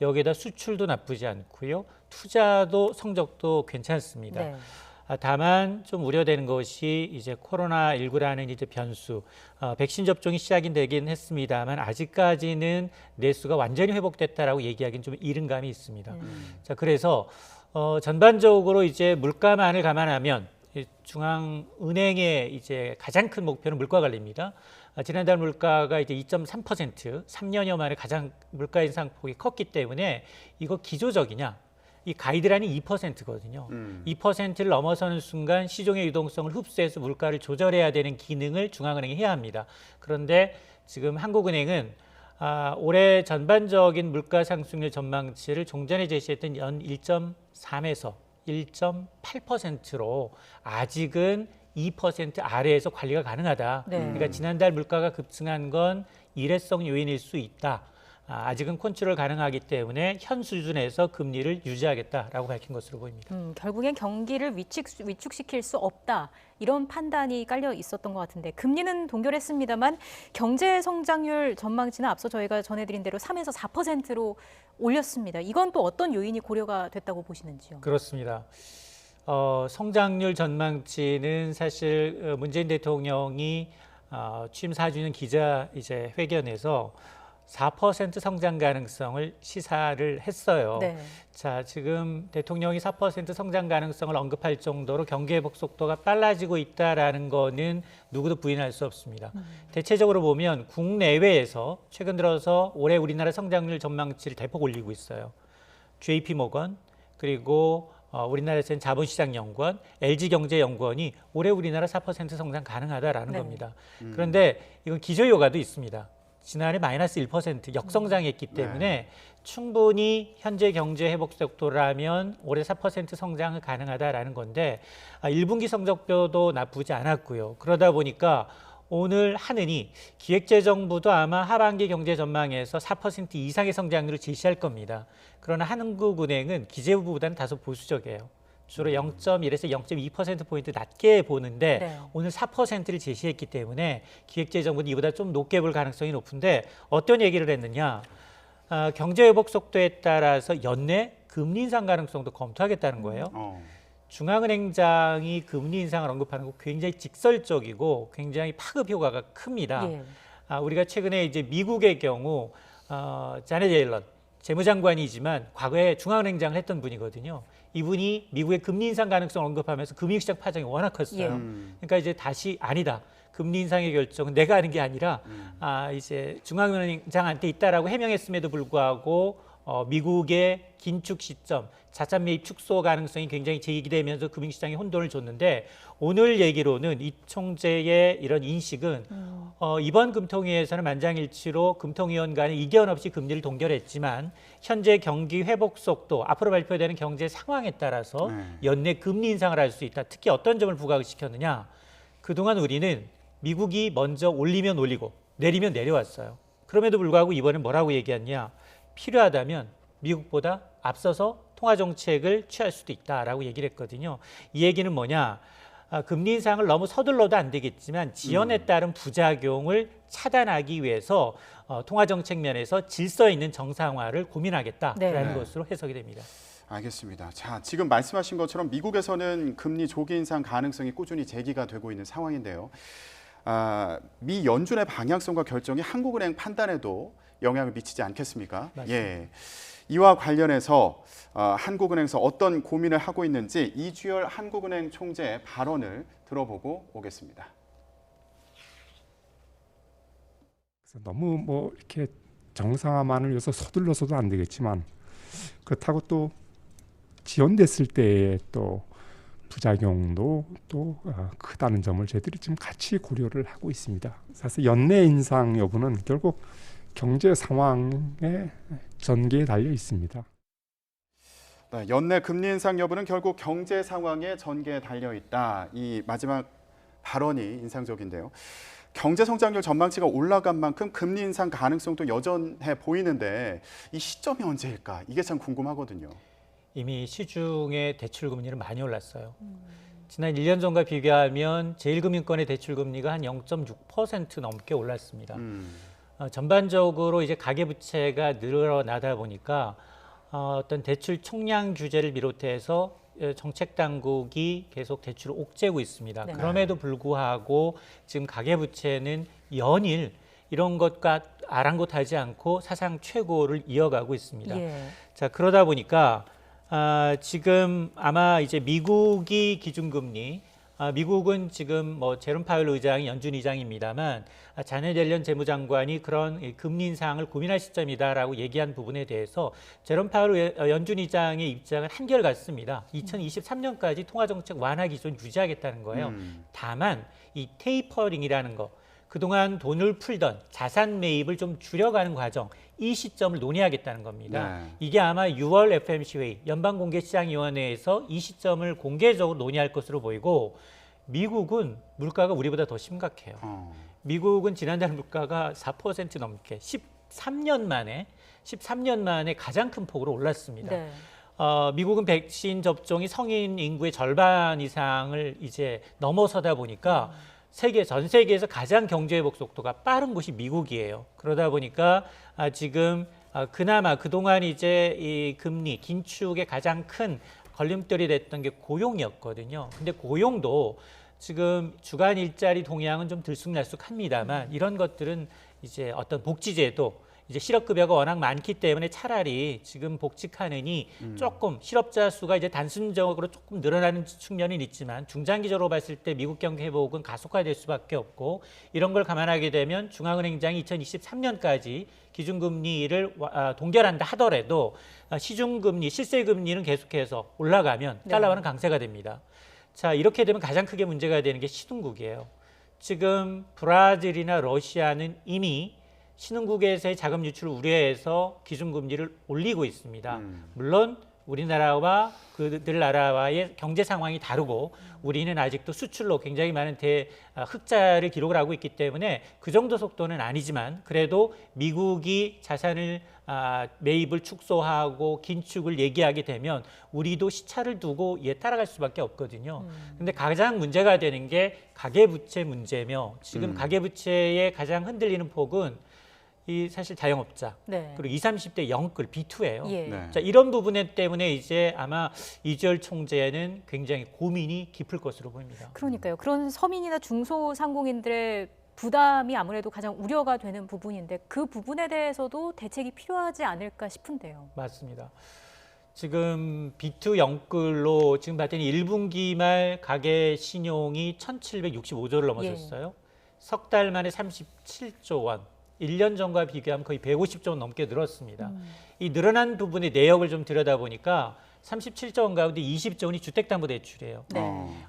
여기에다 수출도 나쁘지 않고요. 투자도 성적도 괜찮습니다. 네. 다만 좀 우려되는 것이 이제 코로나19라는 이제 변수, 백신 접종이 시작이 되긴 했습니다만 아직까지는 내수가 완전히 회복됐다라고 얘기하기는 좀 이른 감이 있습니다. 자, 그래서 전반적으로 이제 물가만을 감안하면 중앙은행의 이제 가장 큰 목표는 물가 관리입니다. 지난달 물가가 이제 2.3%, 3년여 만에 가장 물가 인상폭이 컸기 때문에 이거 기조적이냐? 이 가이드라인이 2%거든요. 2%를 넘어서는 순간 시중의 유동성을 흡수해서 물가를 조절해야 되는 기능을 중앙은행이 해야 합니다. 그런데 지금 한국은행은 올해 전반적인 물가 상승률 전망치를 종전에 제시했던 연 1.3에서 1.8%로 아직은 2% 아래에서 관리가 가능하다. 네. 그러니까 지난달 물가가 급증한 건 일회성 요인일 수 있다. 아직은 컨트롤 가능하기 때문에 현 수준에서 금리를 유지하겠다라고 밝힌 것으로 보입니다. 결국엔 경기를 위축시킬 수 없다. 이런 판단이 깔려 있었던 것 같은데 금리는 동결했습니다만 경제 성장률 전망치는 앞서 저희가 전해드린 대로 3에서 4%로 올렸습니다. 이건 또 어떤 요인이 고려가 됐다고 보시는지요? 그렇습니다. 성장률 전망치는 사실 문재인 대통령이 취임 4주년 기자 이제 회견에서 4% 성장 가능성을 시사를 했어요. 네. 자, 지금 대통령이 4% 성장 가능성을 언급할 정도로 경기 회복 속도가 빨라지고 있다라는 거는 누구도 부인할 수 없습니다. 대체적으로 보면 국내외에서 최근 들어서 올해 우리나라 성장률 전망치를 대폭 올리고 있어요. JP모건 그리고 우리나라에서는 자본시장연구원, LG경제연구원이 올해 우리나라 4% 성장 가능하다라는 네. 겁니다. 그런데 이건 기저효과도 있습니다. 지난해 마이너스 1% 역성장했기 때문에 충분히 현재 경제 회복 속도라면 올해 4% 성장은 가능하다라는 건데 1분기 성적표도 나쁘지 않았고요. 그러다 보니까 오늘 하느니 기획재정부도 아마 하반기 경제 전망에서 4% 이상의 성장률을 제시할 겁니다. 그러나 한국은행은 기재부보다는 다소 보수적이에요. 주로 0.1에서 0.2%포인트 낮게 보는데 네. 오늘 4%를 제시했기 때문에 기획재정부는 이보다 좀 높게 볼 가능성이 높은데 어떤 얘기를 했느냐. 경제 회복 속도에 따라서 연내 금리 인상 가능성도 검토하겠다는 거예요. 중앙은행장이 금리 인상을 언급하는 거 굉장히 직설적이고 굉장히 파급 효과가 큽니다. 예. 우리가 최근에 이제 미국의 경우 자넷 옐런 재무장관이지만 과거에 중앙은행장을 했던 분이거든요. 이분이 미국의 금리 인상 가능성을 언급하면서 금융시장 파장이 워낙 컸어요. 그러니까 이제 다시 아니다. 금리 인상의 결정은 내가 하는 게 아니라 이제 중앙은행장한테 있다라고 해명했음에도 불구하고 미국의 긴축 시점, 자산 매입 축소 가능성이 굉장히 제기되면서 금융시장에 혼돈을 줬는데 오늘 얘기로는 이 총재의 이런 인식은 이번 금통위에서는 만장일치로 금통위원 간에 이견 없이 금리를 동결했지만 현재 경기 회복 속도, 앞으로 발표되는 경제 상황에 따라서 연내 금리 인상을 할 수 있다. 특히 어떤 점을 부각을 시켰느냐. 그동안 우리는 미국이 먼저 올리면 올리고 내리면 내려왔어요. 그럼에도 불구하고 이번엔 뭐라고 얘기했냐. 필요하다면 미국보다 앞서서 통화정책을 취할 수도 있다라고 얘기를 했거든요. 이 얘기는 뭐냐. 금리 인상을 너무 서둘러도 안 되겠지만 지연에 따른 부작용을 차단하기 위해서 통화정책 면에서 질서 있는 정상화를 고민하겠다라는 것으로 해석이 됩니다. 알겠습니다. 자, 지금 말씀하신 것처럼 미국에서는 금리 조기 인상 가능성이 꾸준히 제기가 되고 있는 상황인데요. 미 연준의 방향성과 결정이 한국은행 판단에도 영향을 미치지 않겠습니까? 맞습니다. 예. 이와 관련해서 한국은행에서 어떤 고민을 하고 있는지 이주열 한국은행 총재의 발언을 들어보고 오겠습니다. 너무 뭐 이렇게 정상화만을 위해서 서둘러서도 안 되겠지만 그렇다고 또 지연됐을 때의 또 부작용도 또 크다는 점을 저희들이 지금 같이 고려를 하고 있습니다. 사실 연내 인상 여부는 결국 경제 상황의 전개에 달려 있습니다. 네, 연내 금리 인상 여부는 결국 경제 상황의 전개에 달려 있다. 이 마지막 발언이 인상적인데요. 경제 성장률 전망치가 올라간 만큼 금리 인상 가능성도 여전해 보이는데 이 시점이 언제일까? 이게 참 궁금하거든요. 이미 시중의 대출 금리는 많이 올랐어요. 지난 1년 전과 비교하면 제1금융권의 대출 금리가 한 0.6% 넘게 올랐습니다. 전반적으로 이제 가계부채가 늘어나다 보니까 어떤 대출 총량 규제를 비롯해서 정책 당국이 계속 대출을 옥죄고 있습니다. 네. 그럼에도 불구하고 지금 가계부채는 연일 이런 것과 아랑곳하지 않고 사상 최고를 이어가고 있습니다. 예. 자, 그러다 보니까 지금 아마 이제 미국이 기준금리, 미국은 지금 뭐 제롬 파웰 의장이 연준 의장입니다만 자넷 옐런 재무장관이 그런 금리 인상을 고민할 시점이다라고 얘기한 부분에 대해서 제롬 파웰 연준 의장의 입장은 한결같습니다. 2023년까지 통화정책 완화 기조는 유지하겠다는 거예요. 다만 이 테이퍼링이라는 거, 그동안 돈을 풀던 자산 매입을 좀 줄여가는 과정, 이 시점을 논의하겠다는 겁니다. 네. 이게 아마 6월 FOMC 회의, 연방공개시장위원회에서 이 시점을 공개적으로 논의할 것으로 보이고 미국은 물가가 우리보다 더 심각해요. 미국은 지난달 물가가 4% 넘게 13년 만에 가장 큰 폭으로 올랐습니다. 네. 미국은 백신 접종이 성인 인구의 절반 이상을 이제 넘어서다 보니까 전 세계에서 가장 경제 회복 속도가 빠른 곳이 미국이에요. 그러다 보니까 지금 그나마 그동안 이제 이 금리 긴축의 가장 큰 걸림돌이 됐던 게 고용이었거든요. 근데 고용도 지금 주간 일자리 동향은 좀 들쑥날쑥합니다만 이런 것들은 이제 어떤 복지제도, 이제 실업급여가 워낙 많기 때문에 차라리 지금 복직하느니 조금 실업자 수가 이제 단순적으로 조금 늘어나는 측면은 있지만 중장기적으로 봤을 때 미국 경기 회복은 가속화될 수밖에 없고 이런 걸 감안하게 되면 중앙은행장이 2023년까지 기준금리를 동결한다 하더라도 시중금리, 실세금리는 계속해서 올라가면 달러화는 강세가 됩니다. 자, 이렇게 되면 가장 크게 문제가 되는 게 신흥국이에요. 지금 브라질이나 러시아는 이미 신흥국에서의 자금 유출을 우려해서 기준금리를 올리고 있습니다. 물론 우리나라와 그들 나라와의 경제 상황이 다르고 우리는 아직도 수출로 굉장히 많은 흑자를 기록을 하고 있기 때문에 그 정도 속도는 아니지만 그래도 미국이 자산을 매입을 축소하고 긴축을 얘기하게 되면 우리도 시차를 두고 이에 따라갈 수밖에 없거든요. 근데 가장 문제가 되는 게 가계부채 문제며 지금 가계부채의 가장 흔들리는 폭은 이 사실 자영업자 그리고 20, 30대 영끌 B2예요. 예. 자, 이런 부분 때문에 이제 아마 이주열 총재는 굉장히 고민이 깊을 것으로 보입니다. 그러니까요. 그런 서민이나 중소상공인들의 부담이 아무래도 가장 우려가 되는 부분인데 그 부분에 대해서도 대책이 필요하지 않을까 싶은데요. 맞습니다. 지금 B2 영끌로 지금 봤더니 1분기 말 가계 신용이 1,765조를 넘어섰어요. 석 달 만에 37조 원. 1년 전과 비교하면 거의 150조 원 넘게 늘었습니다. 이 늘어난 부분의 내역을 좀 들여다보니까 37조 원 가운데 20조 원이 주택담보대출이에요.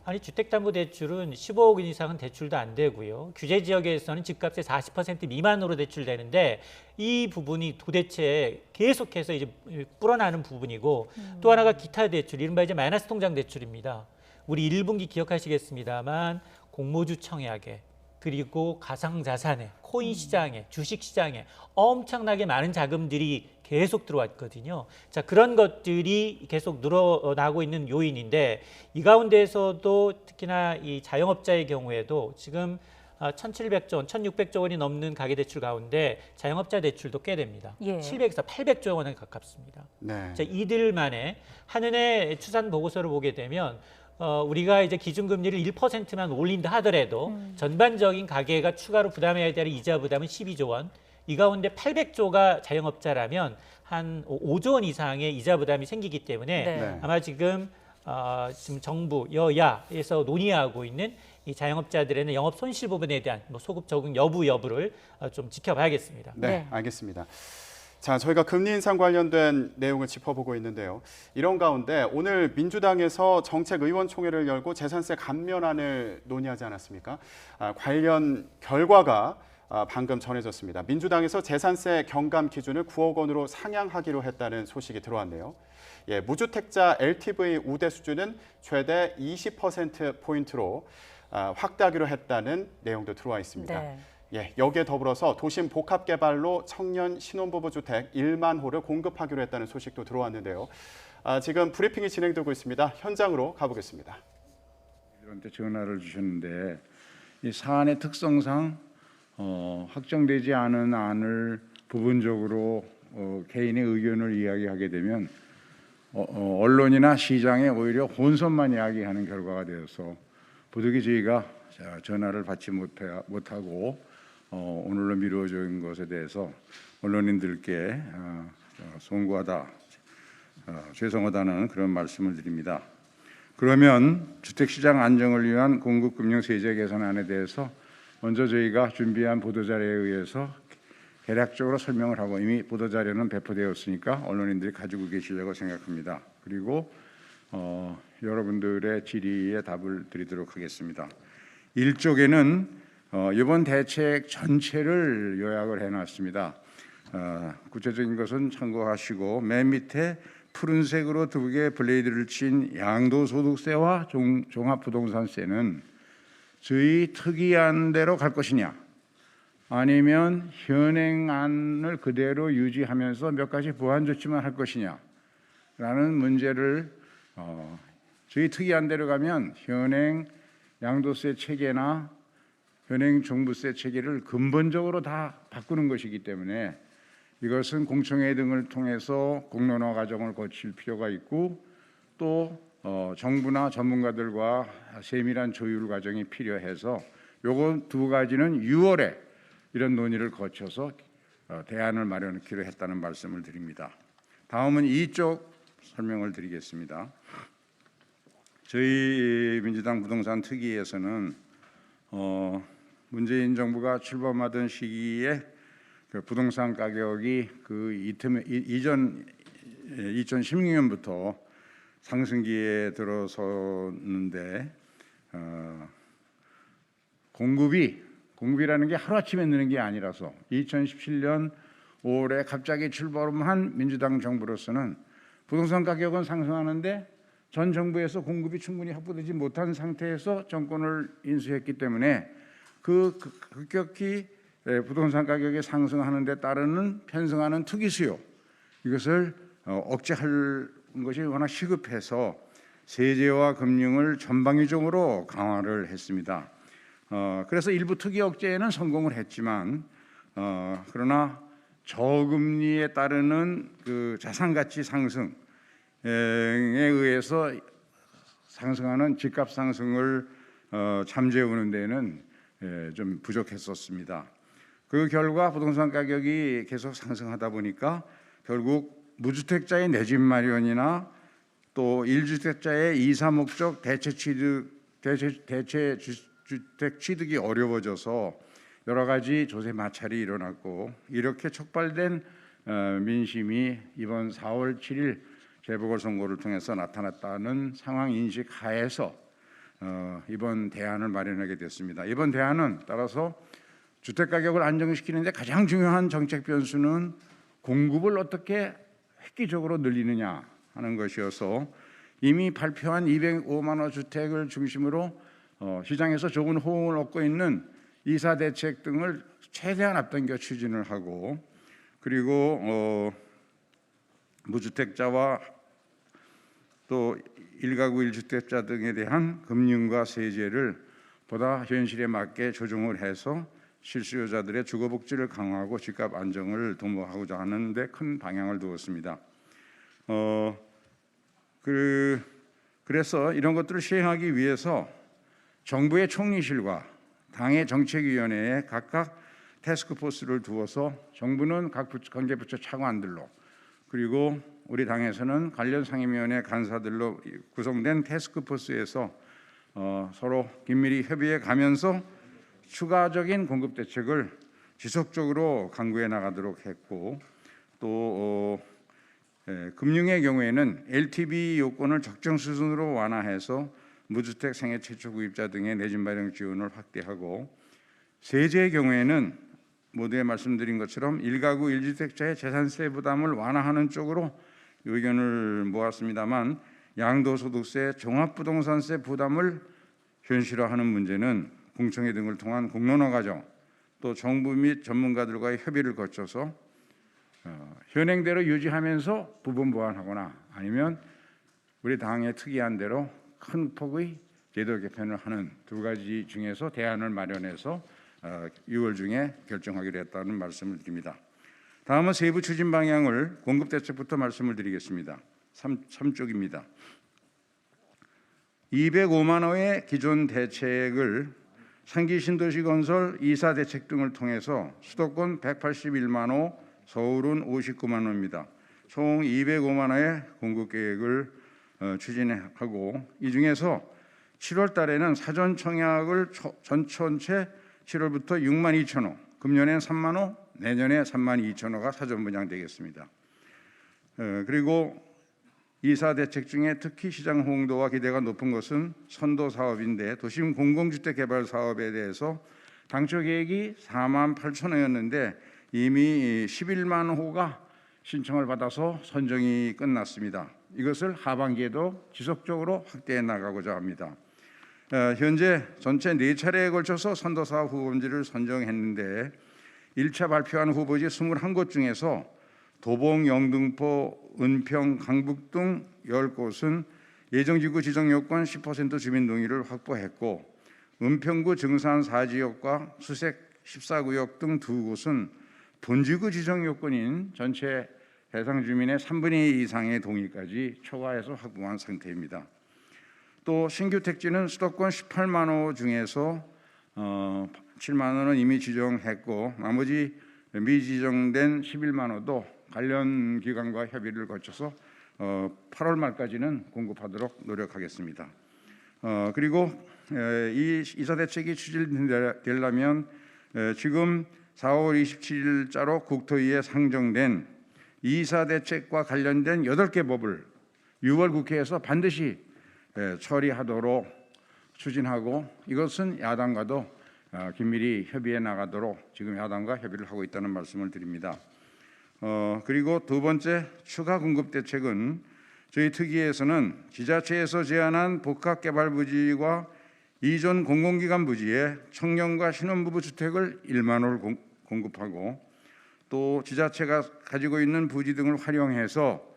아니 주택담보대출은 15억 원 이상은 대출도 안 되고요. 규제 지역에서는 집값의 40% 미만으로 대출되는데 이 부분이 도대체 계속해서 이제 불어나는 부분이고 또 하나가 기타 대출, 이른바 이제 마이너스 통장 대출입니다. 우리 1분기 기억하시겠습니다만 공모주 청약에 그리고 가상자산에, 코인 시장에, 주식 시장에 엄청나게 많은 자금들이 계속 들어왔거든요. 자, 그런 것들이 계속 늘어나고 있는 요인인데 이 가운데에서도 특히나 이 자영업자의 경우에도 지금 1,700조 원, 1,600조 원이 넘는 가계대출 가운데 자영업자 대출도 꽤 됩니다. 700에서 800조 원에 가깝습니다. 자, 이들만의 한은의 추산 보고서를 보게 되면 우리가 이제 기준금리를 1%만 올린다 하더라도 전반적인 가계가 추가로 부담해야 될 이자 부담은 12조 원. 이 가운데 800조가 자영업자라면 한 5조 원 이상의 이자 부담이 생기기 때문에 아마 지금 정부 여야에서 논의하고 있는 이 자영업자들의 영업 손실 부분에 대한 소급 적응 여부를 좀 지켜봐야겠습니다. 네, 알겠습니다. 자, 저희가 금리 인상 관련된 내용을 짚어보고 있는데요. 이런 가운데 오늘 민주당에서 정책의원총회를 열고 재산세 감면안을 논의하지 않았습니까? 관련 결과가 방금 전해졌습니다. 민주당에서 재산세 경감 기준을 9억 원으로 상향하기로 했다는 소식이 들어왔네요. 예, 무주택자 LTV 우대 수준은 최대 20%포인트로 확대하기로 했다는 내용도 들어와 있습니다. 예, 여기에 더불어서 도심 복합개발로 청년 신혼부부 주택 1만 호를 공급하기로 했다는 소식도 들어왔는데요. 지금 브리핑이 진행되고 있습니다. 현장으로 가보겠습니다. 저한테 전화를 주셨는데 이 사안의 특성상 확정되지 않은 안을 부분적으로 개인의 의견을 이야기하게 되면 언론이나 시장에 오히려 혼선만 이야기하는 결과가 되어서 부득이 저희가 전화를 받지 못하고 오늘로 미루어진 것에 대해서 언론인들께 송구하다, 죄송하다는 그런 말씀을 드립니다. 그러면 주택시장 안정을 위한 공급금융세제 개선안에 대해서 먼저 저희가 준비한 보도자료에 의해서 대략적으로 설명을 하고 이미 보도자료는 배포되었으니까 언론인들이 가지고 계시려고 생각합니다. 그리고 여러분들의 질의에 답을 드리도록 하겠습니다. 1쪽에는 이번 대책 전체를 요약을 해놨습니다. 구체적인 것은 참고하시고 맨 밑에 푸른색으로 두 개의 블레이드를 친 양도소득세와 종합부동산세는 저희 특이안대로 갈 것이냐 아니면 현행안을 그대로 유지하면서 몇 가지 보완 조치만 할 것이냐 라는 문제를 저희 특이안대로 가면 현행 양도세 체계나 현행 종부세 체계를 근본적으로 다 바꾸는 것이기 때문에 이것은 공청회 등을 통해서 공론화 과정을 거칠 필요가 있고 또 정부나 전문가들과 세밀한 조율 과정이 필요해서 요거 두 가지는 6월에 이런 논의를 거쳐서 대안을 마련하기로 했다는 말씀을 드립니다. 다음은 이쪽 설명을 드리겠습니다. 저희 민주당 부동산 특위에서는 문재인 정부가 출범하던 시기에 그 부동산 가격이 이전 2016년부터 상승기에 들어섰는데 공급이라는 게 하루아침에 느는 게 아니라서 2017년 5월에 갑자기 출범한 민주당 정부로서는 부동산 가격은 상승하는데 전 정부에서 공급이 충분히 확보되지 못한 상태에서 정권을 인수했기 때문에 급격히 부동산 가격이 상승하는 데 따르는 편승하는 투기 수요, 이것을 억제할 것이 워낙 시급해서 세제와 금융을 전방위적으로 강화를 했습니다. 그래서 일부 투기 억제에는 성공을 했지만 그러나 저금리에 따르는 그 자산가치 상승에 의해서 상승하는 집값 상승을 잠재우는 데는 좀 부족했었습니다. 그 결과 부동산 가격이 계속 상승하다 보니까 결국 무주택자의 내 집 마련이나 또 1주택자의 2, 3목적 대체 주택 취득이 어려워져서 여러 가지 조세 마찰이 일어났고, 이렇게 촉발된 민심이 이번 4월 7일 재보궐선거를 통해서 나타났다는 상황 인식 하에서 이번 대안을 마련하게 됐습니다. 이번 대안은 따라서 주택 가격을 안정시키는 데 가장 중요한 정책 변수는 공급을 어떻게 획기적으로 늘리느냐 하는 것이어서 이미 발표한 205만 호 주택을 중심으로 시장에서 좋은 호응을 얻고 있는 이사 대책 등을 최대한 앞당겨 추진을 하고, 그리고 무주택자와 또 1가구 1주택자 등에 대한 금융과 세제를 보다 현실에 맞게 조정을 해서 실수요자들의 주거복지를 강화하고 집값 안정을 도모하고자 하는 데 큰 방향을 두었습니다. 그래서 이런 것들을 시행하기 위해서 정부의 총리실과 당의 정책위원회에 각각 태스크포스를 두어서 정부는 각 관계부처 차관들로, 그리고 우리 당에서는 관련 상임위원회 간사들로 구성된 태스크포스에서 서로 긴밀히 협의해 가면서 추가적인 공급 대책을 지속적으로 강구해 나가도록 했고, 또 금융의 경우에는 LTV 요건을 적정 수준으로 완화해서 무주택 생애 최초 구입자 등의 내 집 마련 지원을 확대하고, 세제의 경우에는 모두에 말씀드린 것처럼 1가구 1주택자의 재산세 부담을 완화하는 쪽으로 의견을 모았습니다만, 양도소득세, 종합부동산세 부담을 현실화하는 문제는 공청회 등을 통한 공론화 과정, 또 정부 및 전문가들과의 협의를 거쳐서 현행대로 유지하면서 부분 보완하거나 아니면 우리 당의 특이한 대로 큰 폭의 제도 개편을 하는 두 가지 중에서 대안을 마련해서 6월 중에 결정하기로 했다는 말씀을 드립니다. 다음은 세부 추진 방향을 공급 대책부터 말씀을 드리겠습니다. 3쪽입니다. 205만 호의 기존 대책을 상기 신도시 건설 이사 대책 등을 통해서 수도권 181만 호, 서울은 59만 호입니다. 총 205만 호의 공급 계획을 추진하고, 이 중에서 7월 달에는 사전 청약을 전체 7월부터 6만 2천 호, 금년엔 3만 호, 내년에 3만 2천 호가 사전 분양되겠습니다. 그리고 이사 대책 중에 특히 시장 호응도와 기대가 높은 것은 선도 사업인데, 도심 공공주택 개발 사업에 대해서 당초 계획이 4만 8천 호였는데 이미 11만 호가 신청을 받아서 선정이 끝났습니다. 이것을 하반기에도 지속적으로 확대해 나가고자 합니다. 현재 전체 4차례에 걸쳐서 선도사업 후보지를 선정했는데 1차 발표한 후보지 21곳 중에서 도봉, 영등포, 은평, 강북 등 10곳은 예정지구 지정요건 10% 주민 동의를 확보했고, 은평구 증산 4지역과 수색 14구역 등 2곳은 본지구 지정요건인 전체 대상 주민의 3분의 2 이상의 동의까지 초과해서 확보한 상태입니다. 또 신규 택지는 수도권 18만 호 중에서 7만 호는 이미 지정했고, 나머지 미지정된 11만 호도 관련 기관과 협의를 거쳐서 8월 말까지는 공급하도록 노력하겠습니다. 그리고 이 이사 대책이 추진되려면 지금 4월 27일자로 국토위에 상정된 이사 대책과 관련된 8개 법을 6월 국회에서 반드시 처리하도록 추진하고, 이것은 야당과도 긴밀히 협의해 나가도록 지금 야당과 협의를 하고 있다는 말씀을 드립니다. 그리고 두 번째 추가 공급 대책은 저희 특위에서는 지자체에서 제안한 복합개발부지와 이전 공공기관 부지에 청년과 신혼부부 주택을 1만 호를 공급하고 또 지자체가 가지고 있는 부지 등을 활용해서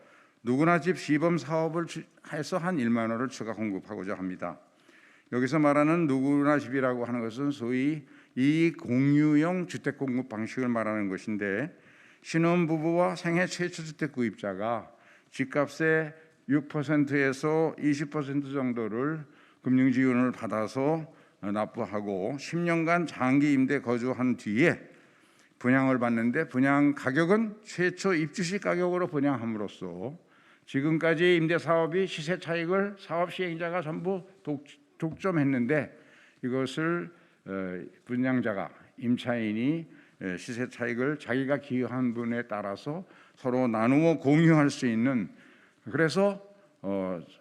누구나 집 시범 사업을 해서 한 1만 호를 추가 공급하고자 합니다. 여기서 말하는 누구나 집이라고 하는 것은 소위 이익 공유형 주택 공급 방식을 말하는 것인데 신혼부부와 생애 최초 주택 구입자가 집값의 6%에서 20% 정도를 금융 지원을 받아서 납부하고 10년간 장기 임대 거주한 뒤에 분양을 받는데 분양 가격은 최초 입주시 가격으로 분양함으로써 지금까지 임대 사업이 시세 차익을 사업 시행자가 전부 독점했는데 이것을 분양자가 임차인이 시세 차익을 자기가 기여한 분에 따라서 서로 나누어 공유할 수 있는, 그래서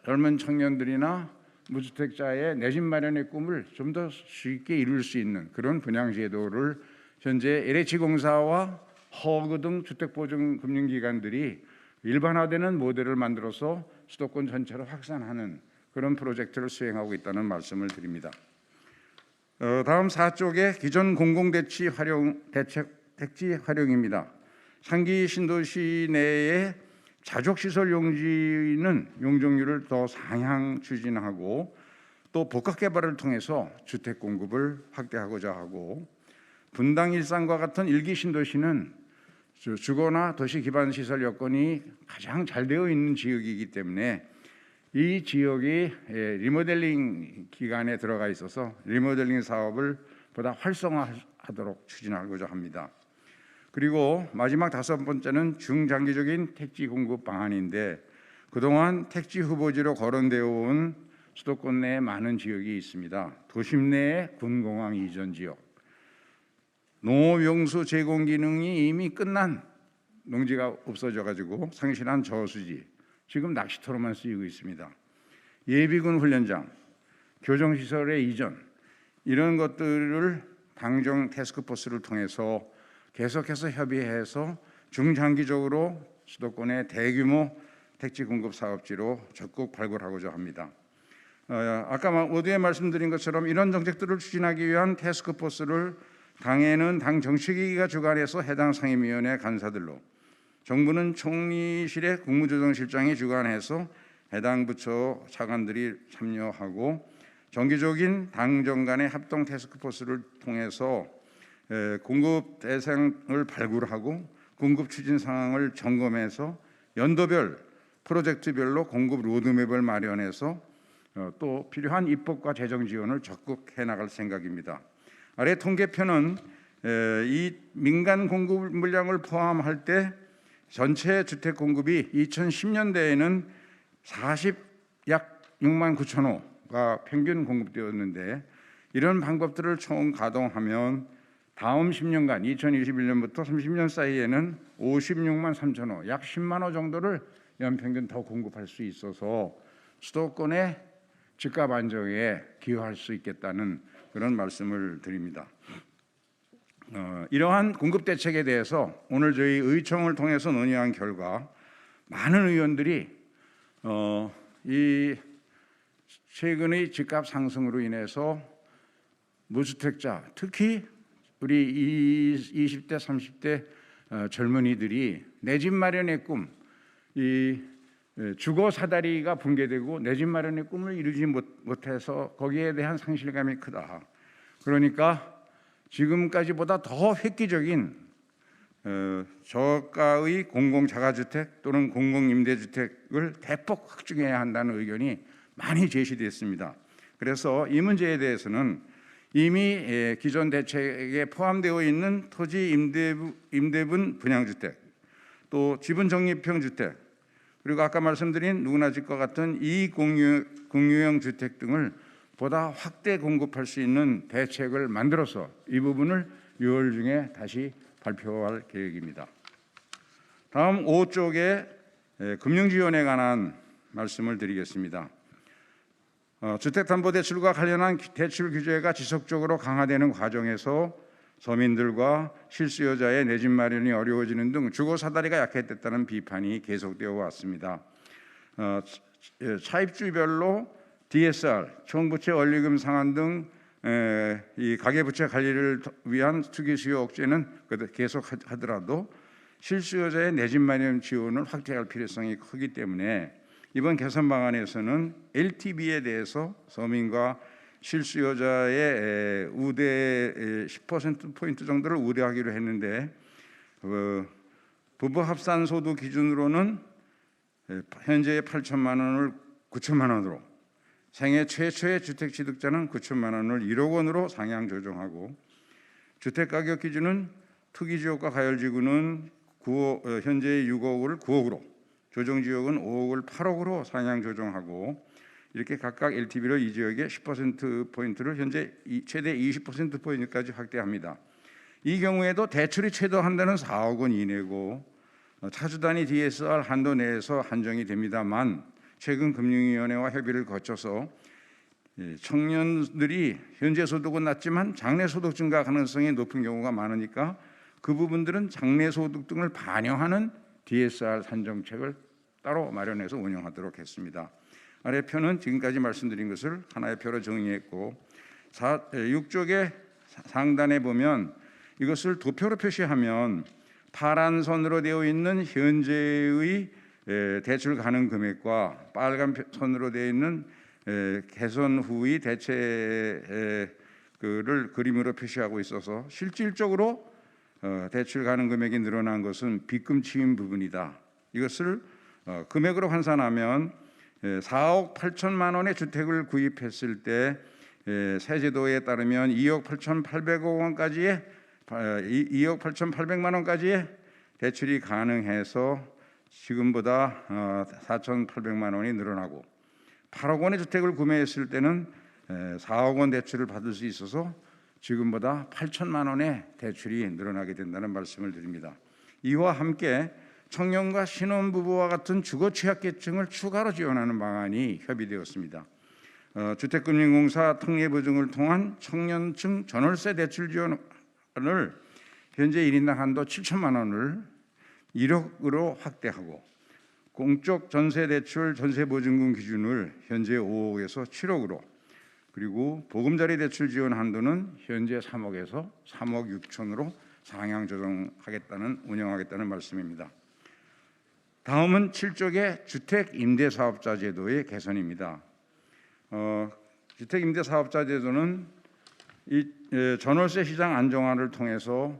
젊은 청년들이나 무주택자의 내 집 마련의 꿈을 좀 더 쉽게 이룰 수 있는 그런 분양 제도를 현재 LH공사와 허그 등 주택보증금융기관들이 일반화되는 모델을 만들어서 수도권 전체로 확산하는 그런 프로젝트를 수행하고 있다는 말씀을 드립니다. 다음 4쪽의 기존 공공대치 택지 활용입니다. 상기 신도시 내의 자족시설 용지는 용적률을 더 상향 추진하고 또 복합개발을 통해서 주택 공급을 확대하고자 하고, 분당 일산과 같은 일기 신도시는 주거나 도시 기반 시설 여건이 가장 잘 되어 있는 지역이기 때문에 이 지역이 리모델링 기간에 들어가 있어서 리모델링 사업을 보다 활성화하도록 추진하고자 합니다. 그리고 마지막 5번째는 중장기적인 택지 공급 방안인데 그동안 택지 후보지로 거론되어 온 수도권 내에 많은 지역이 있습니다. 도심 내의 군공항 이전 지역, 농업용수 제공 기능이 이미 끝난 농지가 없어져 가지고 상실한 저수지, 지금 낚시터로만 쓰이고 있습니다. 예비군 훈련장, 교정시설의 이전, 이런 것들을 당정 태스크포스를 통해서 계속해서 협의해서 중장기적으로 수도권의 대규모 택지 공급 사업지로 적극 발굴하고자 합니다. 아까 모두에 말씀드린 것처럼 이런 정책들을 추진하기 위한 태스크포스를 당에는 당 정치기가 주관해서 해당 상임위원회 간사들로, 정부는 총리실의 국무조정실장이 주관해서 해당 부처 차관들이 참여하고 정기적인 당정 간의 합동 태스크포스를 통해서 공급 대상을 발굴하고 공급 추진 상황을 점검해서 연도별 프로젝트별로 공급 로드맵을 마련해서 또 필요한 입법과 재정 지원을 적극 해나갈 생각입니다. 아래 통계표는 이 민간 공급 물량을 포함할 때 전체 주택 공급이 2010년대에는 약 6만 9천 호가 평균 공급되었는데 이런 방법들을 총 가동하면 다음 10년간 2021년부터 30년 사이에는 56만 3천 호, 약 10만 호 정도를 연평균 더 공급할 수 있어서 수도권의 집값 안정에 기여할 수 있겠다는 그런 말씀을 드립니다. 이러한 공급 대책에 대해서 오늘 저희 의총을 통해서 논의한 결과 많은 의원들이 이 최근의 집값 상승으로 인해서 무주택자, 특히 우리 20대, 30대 젊은이들이 내 집 마련의 꿈, 이 주거 사다리가 붕괴되고 내 집 마련의 꿈을 이루지 못해서 거기에 대한 상실감이 크다. 그러니까 지금까지보다 더 획기적인 저가의 공공자가주택 또는 공공임대주택을 대폭 확충해야 한다는 의견이 많이 제시됐습니다. 그래서 이 문제에 대해서는 이미 기존 대책에 포함되어 있는 토지 임대분 분양주택, 또 지분 적립형 주택, 그리고 아까 말씀드린 누구나 집과 같은 이익 공유형 주택 등을 보다 확대 공급할 수 있는 대책을 만들어서 이 부분을 6월 중에 다시 발표할 계획입니다. 다음 5쪽에 금융지원에 관한 말씀을 드리겠습니다. 주택담보대출과 관련한 대출 규제가 지속적으로 강화되는 과정에서 서민들과 실수요자의 내 집 마련이 어려워지는 등 주거 사다리가 약화됐다는 비판이 계속되어 왔습니다. 차입주별로 DSR, 총부채 원리금 상환 등 이 가계부채 관리를 위한 투기 수요 억제는 계속하더라도 실수요자의 내 집 마련 지원을 확대할 필요성이 크기 때문에 이번 개선 방안에서는 LTV에 대해서 서민과 실수요자의 우대 10%포인트 정도를 우대하기로 했는데 부부 합산 소득 기준으로는 현재의 8천만 원을 9천만 원으로, 생애 최초의 주택 취득자는 9천만 원을 1억 원으로 상향 조정하고, 주택 가격 기준은 투기지역과 가열지구는 현재의 6억을 9억으로, 조정지역은 5억을 8억으로 상향 조정하고, 이렇게 각각 LTV를 이 지역의 10%포인트를 현재 최대 20%포인트까지 확대합니다. 이 경우에도 대출이 최대 한도는 4억 원 이내고 차주 단위 DSR 한도 내에서 한정이 됩니다만, 최근 금융위원회와 협의를 거쳐서 청년들이 현재 소득은 낮지만 장래소득 증가 가능성이 높은 경우가 많으니까 그 부분들은 장래소득 등을 반영하는 DSR 산정책을 따로 마련해서 운영하도록 했습니다. 아래 표는 지금까지 말씀드린 것을 하나의 표로 정리했고, 6쪽의 상단에 보면 이것을 도표로 표시하면 파란 선으로 되어 있는 현재의 대출 가능 금액과 빨간 선으로 되어 있는 개선 후의 대체를 그림으로 표시하고 있어서 실질적으로 대출 가능 금액이 늘어난 것은 빚금 취임 부분이다. 이것을 금액으로 환산하면 4억 8천만 원의 주택을 구입했을 때 새 제도에 따르면 2억 8,800억 원까지의 2억 8,800만 원까지의 대출이 가능해서 지금보다 4,800만 원이 늘어나고, 8억 원의 주택을 구매했을 때는 4억 원 대출을 받을 수 있어서 지금보다 8천만 원의 대출이 늘어나게 된다는 말씀을 드립니다. 이와 함께 청년과 신혼부부와 같은 주거 취약계층을 추가로 지원하는 방안이 협의되었습니다. 주택금융공사 특례보증을 통한 청년층 전월세 대출 지원을 현재 1인당 한도 7천만 원을 1억으로 확대하고, 공적 전세대출 전세보증금 기준을 현재 5억에서 7억으로, 그리고 보금자리 대출 지원 한도는 현재 3억에서 3억 6천으로 상향 조정하겠다는, 운영하겠다는 말씀입니다. 다음은 7쪽의 주택임대사업자 제도의 개선입니다. 주택임대사업자 제도는 이 전월세 시장 안정화를 통해서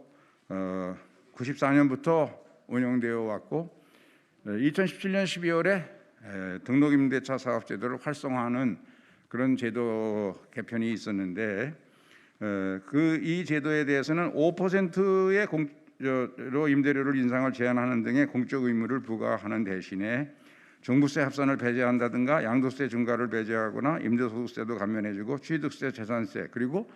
94년부터 운영되어 왔고, 2017년 12월에 등록임대차 사업제도를 활성화하는 그런 제도 개편이 있었는데, 이 제도에 대해서는 5%의 공로 임대료를 인상을 제한하는 등의 공적 의무를 부과하는 대신에 종부세 합산을 배제한다든가 양도세 중과를 배제하거나 임대소득세도 감면해주고 취득세, 재산세, 그리고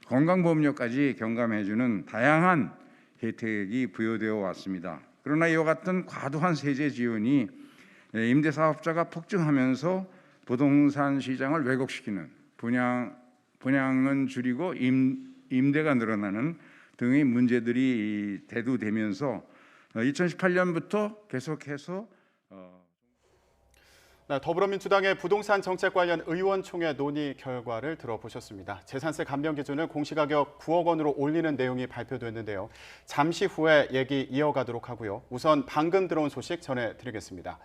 건강보험료까지 경감해주는 다양한 혜택이 부여되어 왔습니다. 그러나 이와 같은 과도한 세제 지원이 임대사업자가 폭증하면서 부동산 시장을 왜곡시키는, 분양은 줄이고 임대가 늘어나는 등의 문제들이 대두되면서 2018년부터 계속해서 더불어민주당의 부동산 정책 관련 의원총회 논의 결과를 들어보셨습니다. 재산세 감면 기준을 공시가격 9억 원으로 올리는 내용이 발표됐는데요. 잠시 후에 얘기 이어가도록 하고요. 우선 방금 들어온 소식 전해드리겠습니다.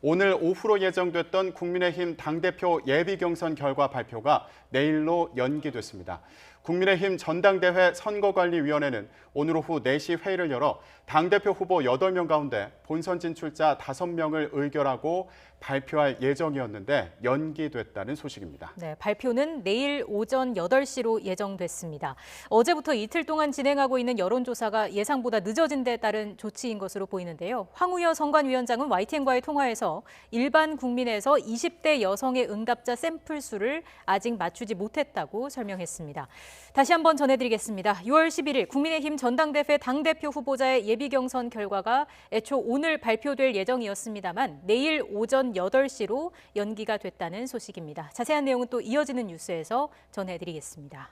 오늘 오후로 예정됐던 국민의힘 당대표 예비경선 결과 발표가 내일로 연기됐습니다. 국민의힘 전당대회 선거관리위원회는 오늘 오후 4시 회의를 열어 당대표 후보 8명 가운데 본선 진출자 5명을 의결하고 발표할 예정이었는데 연기됐다는 소식입니다. 네, 발표는 내일 오전 8시로 예정됐습니다. 어제부터 이틀 동안 진행하고 있는 여론조사가 예상보다 늦어진 데 따른 조치인 것으로 보이는데요. 황우여 선관위원장은 YTN과의 통화에서 일반 국민에서 20대 여성의 응답자 샘플 수를 아직 맞추지 못했다고 설명했습니다. 다시 한번 전해드리겠습니다. 6월 11일 국민의힘 전당대회 당대표 후보자의 예비경선 결과가 애초 오늘 발표될 예정이었습니다만 내일 오전 8시로 연기가 됐다는 소식입니다. 자세한 내용은 또 이어지는 뉴스에서 전해드리겠습니다.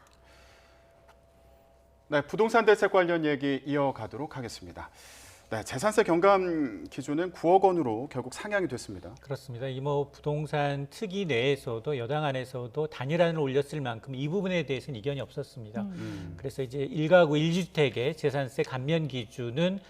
네, 부동산 대책 관련 얘기 이어가도록 하겠습니다. 네, 재산세 경감 기준은 9억 원으로 결국 상향이 됐습니다. 그렇습니다. 이 뭐 부동산 특위 내에서도 여당 안에서도 단일안을 올렸을 만큼 이 부분에 대해서는 이견이 없었습니다. 그래서 이제 1가구 1주택의 재산세 감면 기준은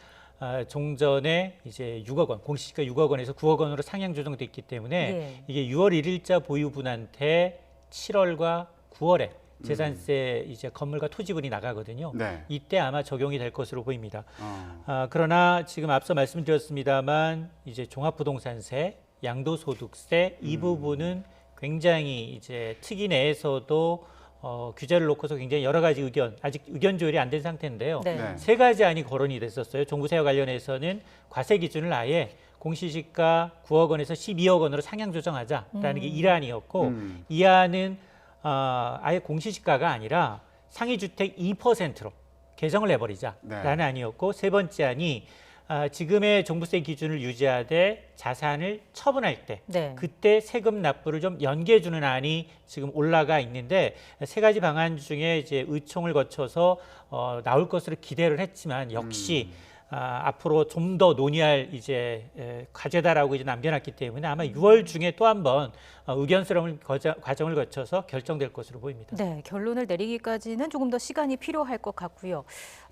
종전에 이제 6억 원, 공시지가 6억 원에서 9억 원으로 상향 조정됐기 때문에 예. 이게 6월 1일자 보유분한테 7월과 9월에 재산세 이제 건물과 토지분이 나가거든요. 네. 이때 아마 적용이 될 것으로 보입니다. 그러나 지금 앞서 말씀드렸습니다만 이제 종합부동산세, 양도소득세 이 부분은 굉장히 이제 특위 내에서도 규제를 놓고서 굉장히 여러 가지 의견, 아직 의견 조율이 안 된 상태인데요. 네. 네. 세 가지 안이 거론이 됐었어요. 종부세와 관련해서는 과세 기준을 아예 공시지가 9억 원에서 12억 원으로 상향 조정하자라는 게 1안이었고 이 안은 아예 공시지가가 아니라 상위주택 2%로 개정을 해버리자라는 네. 안이었고 세 번째 안이 지금의 종부세 기준을 유지하되 자산을 처분할 때 네. 그때 세금 납부를 좀 연기해 주는 안이 지금 올라가 있는데 세 가지 방안 중에 이제 의총을 거쳐서 나올 것으로 기대를 했지만 역시 앞으로 좀 더 논의할 이제 과제다라고 이제 남겨놨기 때문에 아마 6월 중에 또 한 번 의견스러운 과정을 거쳐서 결정될 것으로 보입니다. 네, 결론을 내리기까지는 조금 더 시간이 필요할 것 같고요.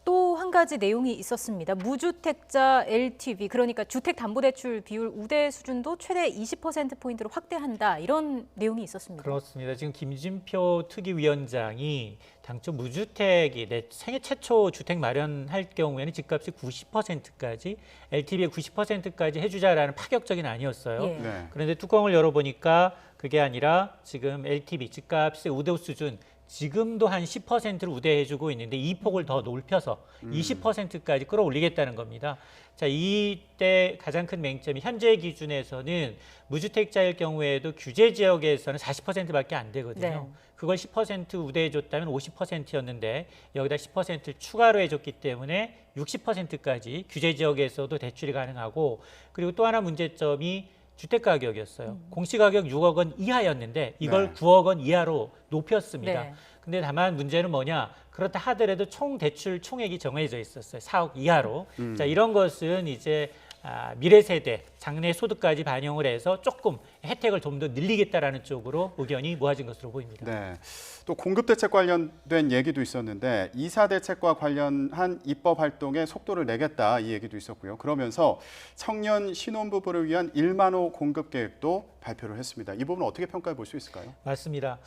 또 한 가지 내용이 있었습니다. 무주택자 LTV, 그러니까 주택담보대출 비율 우대 수준도 최대 20%포인트로 확대한다. 이런 내용이 있었습니다. 그렇습니다. 지금 김진표 특위위원장이 당초 무주택이 생애 최초 주택 마련할 경우에는 집값이 90%까지 LTV의 90%까지 해주자라는 파격적인 안이었어요. 예. 네. 그런데 뚜껑을 열어보니까 그게 아니라 지금 LTV 집값의 우대 수준 지금도 한 10%를 우대해주고 있는데 이 폭을 더 넓혀서 20%까지 끌어올리겠다는 겁니다. 자, 이때 가장 큰 맹점이 현재 기준에서는 무주택자일 경우에도 규제 지역에서는 40%밖에 안 되거든요. 네. 그걸 10% 우대해줬다면 50%였는데 여기다 10%를 추가로 해줬기 때문에 60%까지 규제 지역에서도 대출이 가능하고 그리고 또 하나 문제점이 주택가격이었어요. 공시가격 6억 원 이하였는데 이걸 네. 9억 원 이하로 높였습니다. 네. 근데 다만 문제는 뭐냐? 그렇다 하더라도 총 대출 총액이 정해져 있었어요. 4억 이하로. 자, 이런 것은 이제 미래 세대, 장래 소득까지 반영을 해서 조금 혜택을 좀 더 늘리겠다라는 쪽으로 의견이 모아진 것으로 보입니다. 네. 또 공급 대책 관련된 얘기도 있었는데 이사 대책과 관련한 입법 활동에 속도를 내겠다 이 얘기도 있었고요. 그러면서 청년 신혼부부를 위한 1만 호 공급 계획도 발표를 했습니다. 이 부분 어떻게 평가해 볼 수 있을까요? 맞습니다.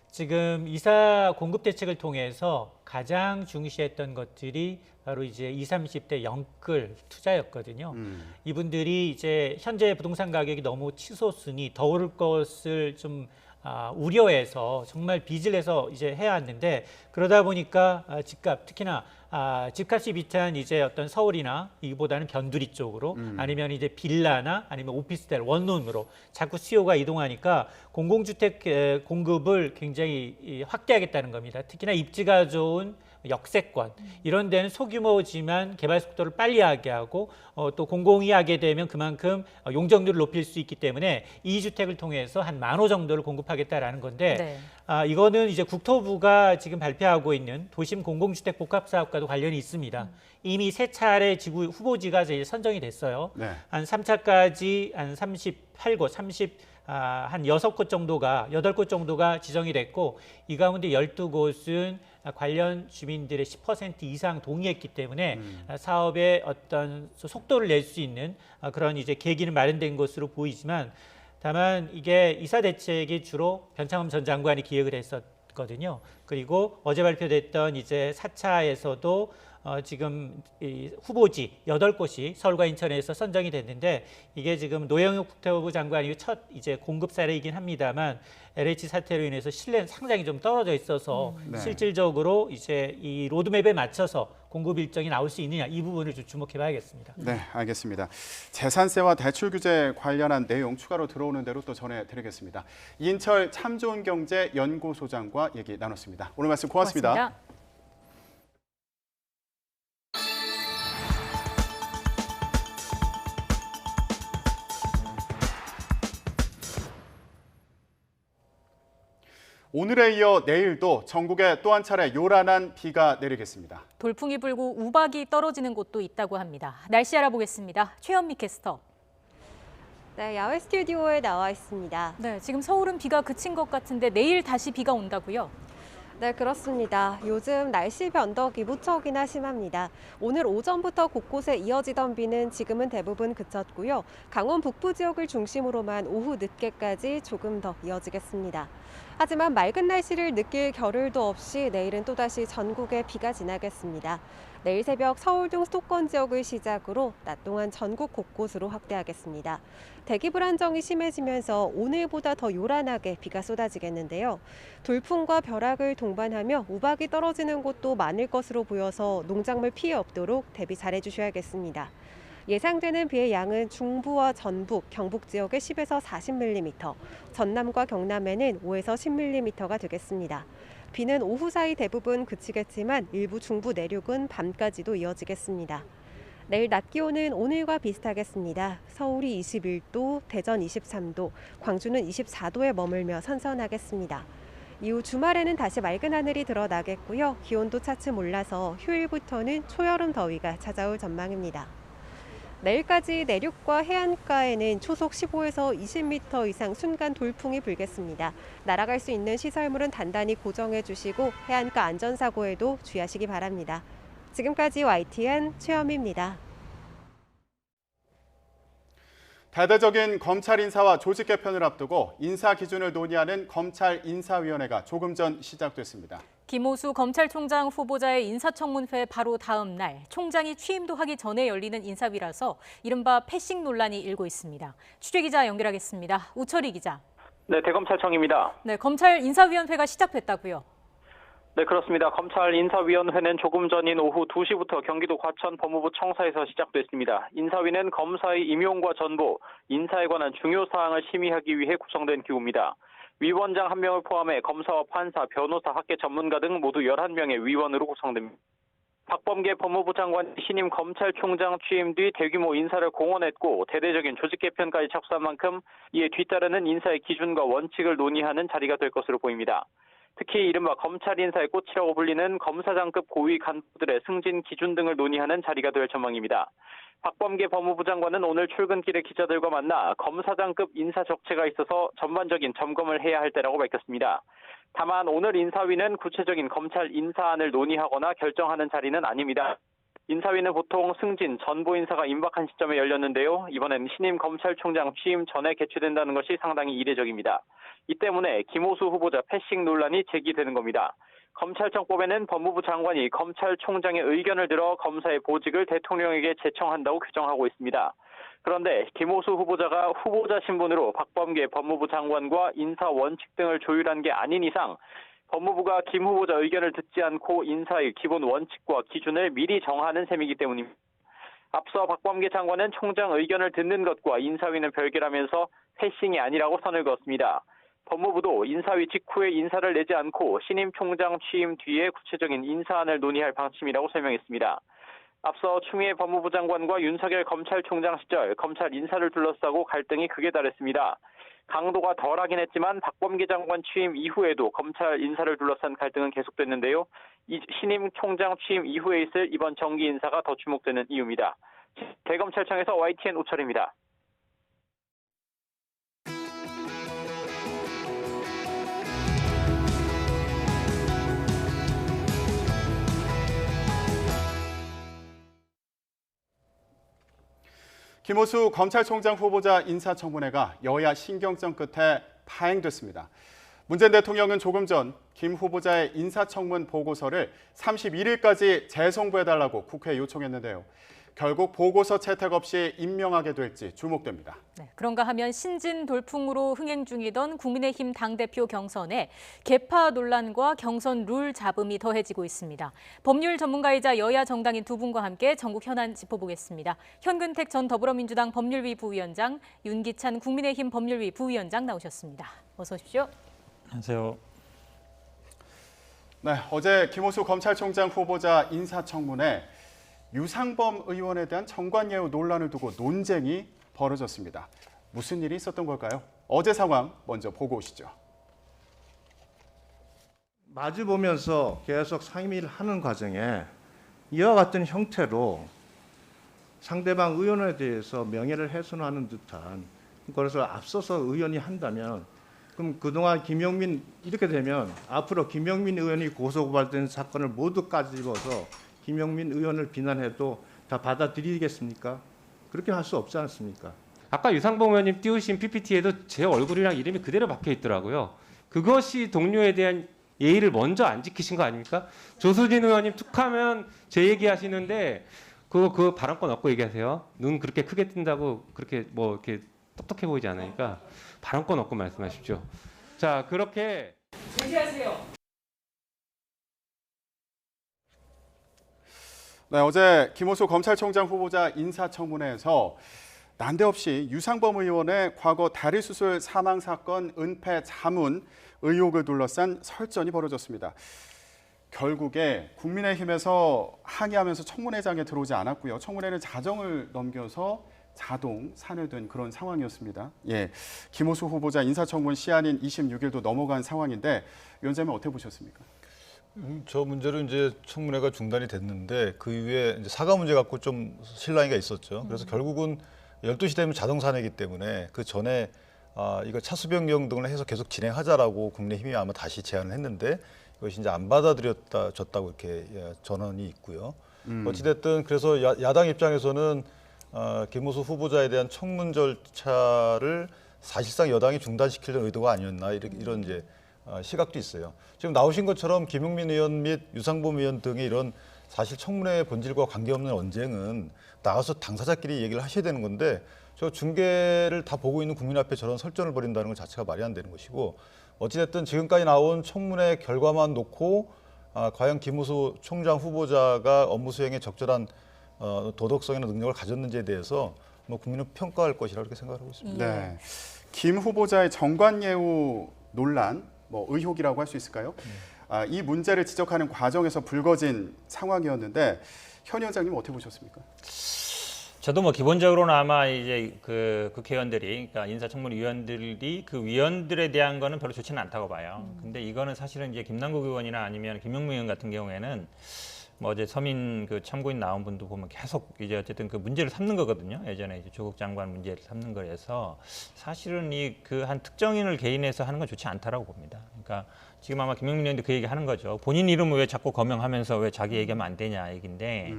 지금 이사 공급 대책을 통해서 가장 중시했던 것들이 바로 이제 20, 30대 영끌 투자였거든요. 이분들이 이제 현재 부동산 가격이 너무 치솟으니 더 오를 것을 좀 우려해서 정말 빚을 내서 이제 해왔는데 그러다 보니까 집값 특히나 집값이 비싼 이제 어떤 서울이나 이보다는 변두리 쪽으로 아니면 이제 빌라나 아니면 오피스텔 원룸으로 자꾸 수요가 이동하니까 공공주택 공급을 굉장히 확대하겠다는 겁니다. 특히나 입지가 좋은 역세권 이런 데는 소규모지만 개발 속도를 빨리 하게 하고 또 공공이 하게 되면 그만큼 용적률을 높일 수 있기 때문에 이 주택을 통해서 한 10,000호 정도를 공급하겠다라는 건데 네. 이거는 이제 국토부가 지금 발표하고 있는 도심 공공주택 복합사업과도 관련이 있습니다. 이미 세 차례 지구 후보지가 이제 선정이 됐어요. 네. 한 3차까지 한 38곳, 한 6곳 정도가 8곳 정도가 지정이 됐고 이 가운데 12곳은 관련 주민들의 10% 이상 동의했기 때문에 사업에 어떤 속도를 낼 수 있는 그런 이제 계기는 마련된 것으로 보이지만 다만 이게 이사 대책이 주로 변창흠 전 장관이 기획을 했었거든요. 그리고 어제 발표됐던 이제 4차에서도 지금 이 후보지 8곳이 서울과 인천에서 선정이 됐는데 이게 지금 노영욱 국토부 장관이 첫 이제 공급 사례이긴 합니다만 LH 사태로 인해서 신뢰는 상당히 좀 떨어져 있어서 네. 실질적으로 이제 이 로드맵에 맞춰서 공급 일정이 나올 수 있느냐 이 부분을 좀 주목해봐야겠습니다. 네, 알겠습니다. 재산세와 대출 규제 관련한 내용 추가로 들어오는 대로 또 전해드리겠습니다. 이인철 참좋은경제연구소장과 얘기 나눴습니다. 오늘 말씀 고맙습니다. 오늘에 이어 내일도 전국에 또 한 차례 요란한 비가 내리겠습니다. 돌풍이 불고 우박이 떨어지는 곳도 있다고 합니다. 날씨 알아보겠습니다. 최현미 캐스터. 네, 야외 스튜디오에 나와 있습니다. 네, 지금 서울은 비가 그친 것 같은데 내일 다시 비가 온다고요? 네, 그렇습니다. 요즘 날씨 변덕이 무척이나 심합니다. 오늘 오전부터 곳곳에 이어지던 비는 지금은 대부분 그쳤고요. 강원 북부 지역을 중심으로만 오후 늦게까지 조금 더 이어지겠습니다. 하지만 맑은 날씨를 느낄 겨를도 없이 내일은 또다시 전국에 비가 지나겠습니다. 내일 새벽 서울 등 수도권 지역을 시작으로 낮 동안 전국 곳곳으로 확대하겠습니다. 대기 불안정이 심해지면서 오늘보다 더 요란하게 비가 쏟아지겠는데요. 돌풍과 벼락을 동반하며 우박이 떨어지는 곳도 많을 것으로 보여서 농작물 피해 없도록 대비 잘해 주셔야겠습니다. 예상되는 비의 양은 중부와 전북, 경북 지역에 10에서 40mm, 전남과 경남에는 5에서 10mm가 되겠습니다. 비는 오후 사이 대부분 그치겠지만 일부 중부 내륙은 밤까지도 이어지겠습니다. 내일 낮 기온은 오늘과 비슷하겠습니다. 서울이 21도, 대전 23도, 광주는 24도에 머물며 선선하겠습니다. 이후 주말에는 다시 맑은 하늘이 드러나겠고요. 기온도 차츰 올라서 휴일부터는 초여름 더위가 찾아올 전망입니다. 내일까지 내륙과 해안가에는 초속 15에서 20m 이상 순간 돌풍이 불겠습니다. 날아갈 수 있는 시설물은 단단히 고정해 주시고 해안가 안전사고에도 주의하시기 바랍니다. 지금까지 YTN 최현미입니다. 대대적인 검찰 인사와 조직 개편을 앞두고 인사 기준을 논의하는 검찰 인사위원회가 조금 전 시작됐습니다. 김호수 검찰총장 후보자의 인사청문회 바로 다음 날 총장이 취임도 하기 전에 열리는 인사위라서 이른바 패싱 논란이 일고 있습니다. 취재기자 연결하겠습니다. 우철희 기자. 네, 대검찰청입니다. 네, 검찰 인사위원회가 시작됐다고요? 네, 그렇습니다. 검찰 인사위원회는 조금 전인 오후 2시부터 경기도 과천 법무부 청사에서 시작됐습니다. 인사위는 검사의 임용과 전보, 인사에 관한 중요 사항을 심의하기 위해 구성된 기구입니다. 위원장 1명을 포함해 검사와 판사, 변호사, 학계 전문가 등 모두 11명의 위원으로 구성됩니다. 박범계 법무부 장관이 신임 검찰총장 취임 뒤 대규모 인사를 공언했고 대대적인 조직 개편까지 착수한 만큼 이에 뒤따르는 인사의 기준과 원칙을 논의하는 자리가 될 것으로 보입니다. 특히 이른바 검찰 인사의 꽃이라고 불리는 검사장급 고위 간부들의 승진 기준 등을 논의하는 자리가 될 전망입니다. 박범계 법무부 장관은 오늘 출근길에 기자들과 만나 검사장급 인사 적체가 있어서 전반적인 점검을 해야 할 때라고 밝혔습니다. 다만 오늘 인사위는 구체적인 검찰 인사안을 논의하거나 결정하는 자리는 아닙니다. 인사위는 보통 승진, 전보 인사가 임박한 시점에 열렸는데요. 이번엔 신임 검찰총장 취임 전에 개최된다는 것이 상당히 이례적입니다. 이 때문에 김호수 후보자 패싱 논란이 제기되는 겁니다. 검찰청법에는 법무부 장관이 검찰총장의 의견을 들어 검사의 보직을 대통령에게 제청한다고 규정하고 있습니다. 그런데 김호수 후보자가 후보자 신분으로 박범계 법무부 장관과 인사 원칙 등을 조율한 게 아닌 이상 법무부가 김 후보자 의견을 듣지 않고 인사의 기본 원칙과 기준을 미리 정하는 셈이기 때문입니다. 앞서 박범계 장관은 총장 의견을 듣는 것과 인사위는 별개라면서 패싱이 아니라고 선을 그었습니다. 법무부도 인사위 직후에 인사를 내지 않고 신임 총장 취임 뒤에 구체적인 인사안을 논의할 방침이라고 설명했습니다. 앞서 추미애 법무부 장관과 윤석열 검찰총장 시절 검찰 인사를 둘러싸고 갈등이 극에 달했습니다. 강도가 덜하긴 했지만 박범계 장관 취임 이후에도 검찰 인사를 둘러싼 갈등은 계속됐는데요. 이 신임 총장 취임 이후에 있을 이번 정기 인사가 더 주목되는 이유입니다. 대검찰청에서 YTN 우철입니다. 김호수 검찰총장 후보자 인사청문회가 여야 신경전 끝에 파행됐습니다. 문재인 대통령은 조금 전 김 후보자의 인사청문 보고서를 31일까지 재송부해달라고 국회에 요청했는데요. 결국 보고서 채택 없이 임명하게 될지 주목됩니다. 네, 그런가 하면 신진 돌풍으로 흥행 중이던 국민의힘 당대표 경선에 계파 논란과 경선 룰 잡음이 더해지고 있습니다. 법률 전문가이자 여야 정당인 두 분과 함께 전국 현안 짚어보겠습니다. 현근택 전 더불어민주당 법률위 부위원장, 윤기찬 국민의힘 법률위 부위원장 나오셨습니다. 어서 오십시오. 안녕하세요. 네, 어제 김호수 검찰총장 후보자 인사청문회 유상범 의원에 대한 정관예우 논란을 두고 논쟁이 벌어졌습니다. 무슨 일이 있었던 걸까요? 어제 상황 먼저 보고 오시죠. 마주 보면서 계속 상의를 하는 과정에 이와 같은 형태로 상대방 의원에 대해서 명예를 훼손하는 듯한 그것을 앞서서 의원이 한다면 그럼 그동안 김용민 이렇게 되면 앞으로 김용민 의원이 고소고발된 사건을 모두 까집어서 김용민 의원을 비난해도 다 받아들이겠습니까? 그렇게 할 수 없지 않습니까? 아까 유상범 의원님 띄우신 PPT에도 제 얼굴이랑 이름이 그대로 박혀 있더라고요. 그것이 동료에 대한 예의를 먼저 안 지키신 거 아닙니까? 조수진 의원님 툭하면 제 얘기하시는데 그 발언권 없고 얘기하세요. 눈 그렇게 크게 뜬다고 그렇게 뭐 이렇게 똑똑해 보이지 않으니까 발언권 없고 말씀하십시오. 자, 그렇게 제시하세요. 네, 어제 김호수 검찰총장 후보자 인사청문회에서 난데없이 유상범 의원의 과거 다리수술 사망 사건 은폐 자문 의혹을 둘러싼 설전이 벌어졌습니다. 결국에 국민의힘에서 항의하면서 청문회장에 들어오지 않았고요. 청문회는 자정을 넘겨서 자동 산회된 그런 상황이었습니다. 예, 김호수 후보자 인사청문 시한인 26일도 넘어간 상황인데 위원장님 어떻게 보셨습니까? 저 문제로 이제 청문회가 중단이 됐는데 그 이후에 이제 사과 문제 갖고 좀 실랑이가 있었죠. 그래서 결국은 12시 되면 자동 산회이기 때문에 그 전에 이거 차수 변경 등을 해서 계속 진행하자라고 국민의힘이 아마 다시 제안을 했는데 이것이 이제 안 받아들여졌다고 이렇게 전언이 있고요. 어찌됐든 그래서 야당 입장에서는 김호수 후보자에 대한 청문 절차를 사실상 여당이 중단시키려는 의도가 아니었나 이런 이제 시각도 있어요. 지금 나오신 것처럼 김용민 의원 및 유상범 의원 등의 이런 사실 청문회 본질과 관계없는 언쟁은 나가서 당사자끼리 얘기를 하셔야 되는 건데 저 중계를 다 보고 있는 국민 앞에 저런 설전을 벌인다는 것 자체가 말이 안 되는 것이고 어찌됐든 지금까지 나온 청문회 결과만 놓고 과연 김호수 총장 후보자가 업무 수행에 적절한 도덕성이나 능력을 가졌는지에 대해서 뭐 국민은 평가할 것이라고 이렇게 생각하고 있습니다. 네, 김 후보자의 정관예우 논란, 뭐 의혹이라고 할 수 있을까요? 이 문제를 지적하는 과정에서 불거진 상황이었는데 현 위원장님 어떻게 보셨습니까? 저도 뭐 기본적으로는 아마 이제 그 국회의원들이, 그러니까 인사청문위원들이 그 위원들에 대한 거는 별로 좋지는 않다고 봐요. 근데 이거는 사실은 이제 김남국 의원이나 아니면 김용민 의원 같은 경우에는 뭐 어제 서민 그 참고인 나온 분도 보면 계속 이제 어쨌든 그 문제를 삼는 거거든요. 예전에 이제 조국 장관 문제를 삼는 거라서 사실은 이 그 한 특정인을 개인해서 하는 건 좋지 않다라고 봅니다. 그러니까 지금 아마 김용민 의원도 그 얘기 하는 거죠. 본인 이름을 왜 자꾸 거명하면서 왜 자기 얘기하면 안 되냐 얘기인데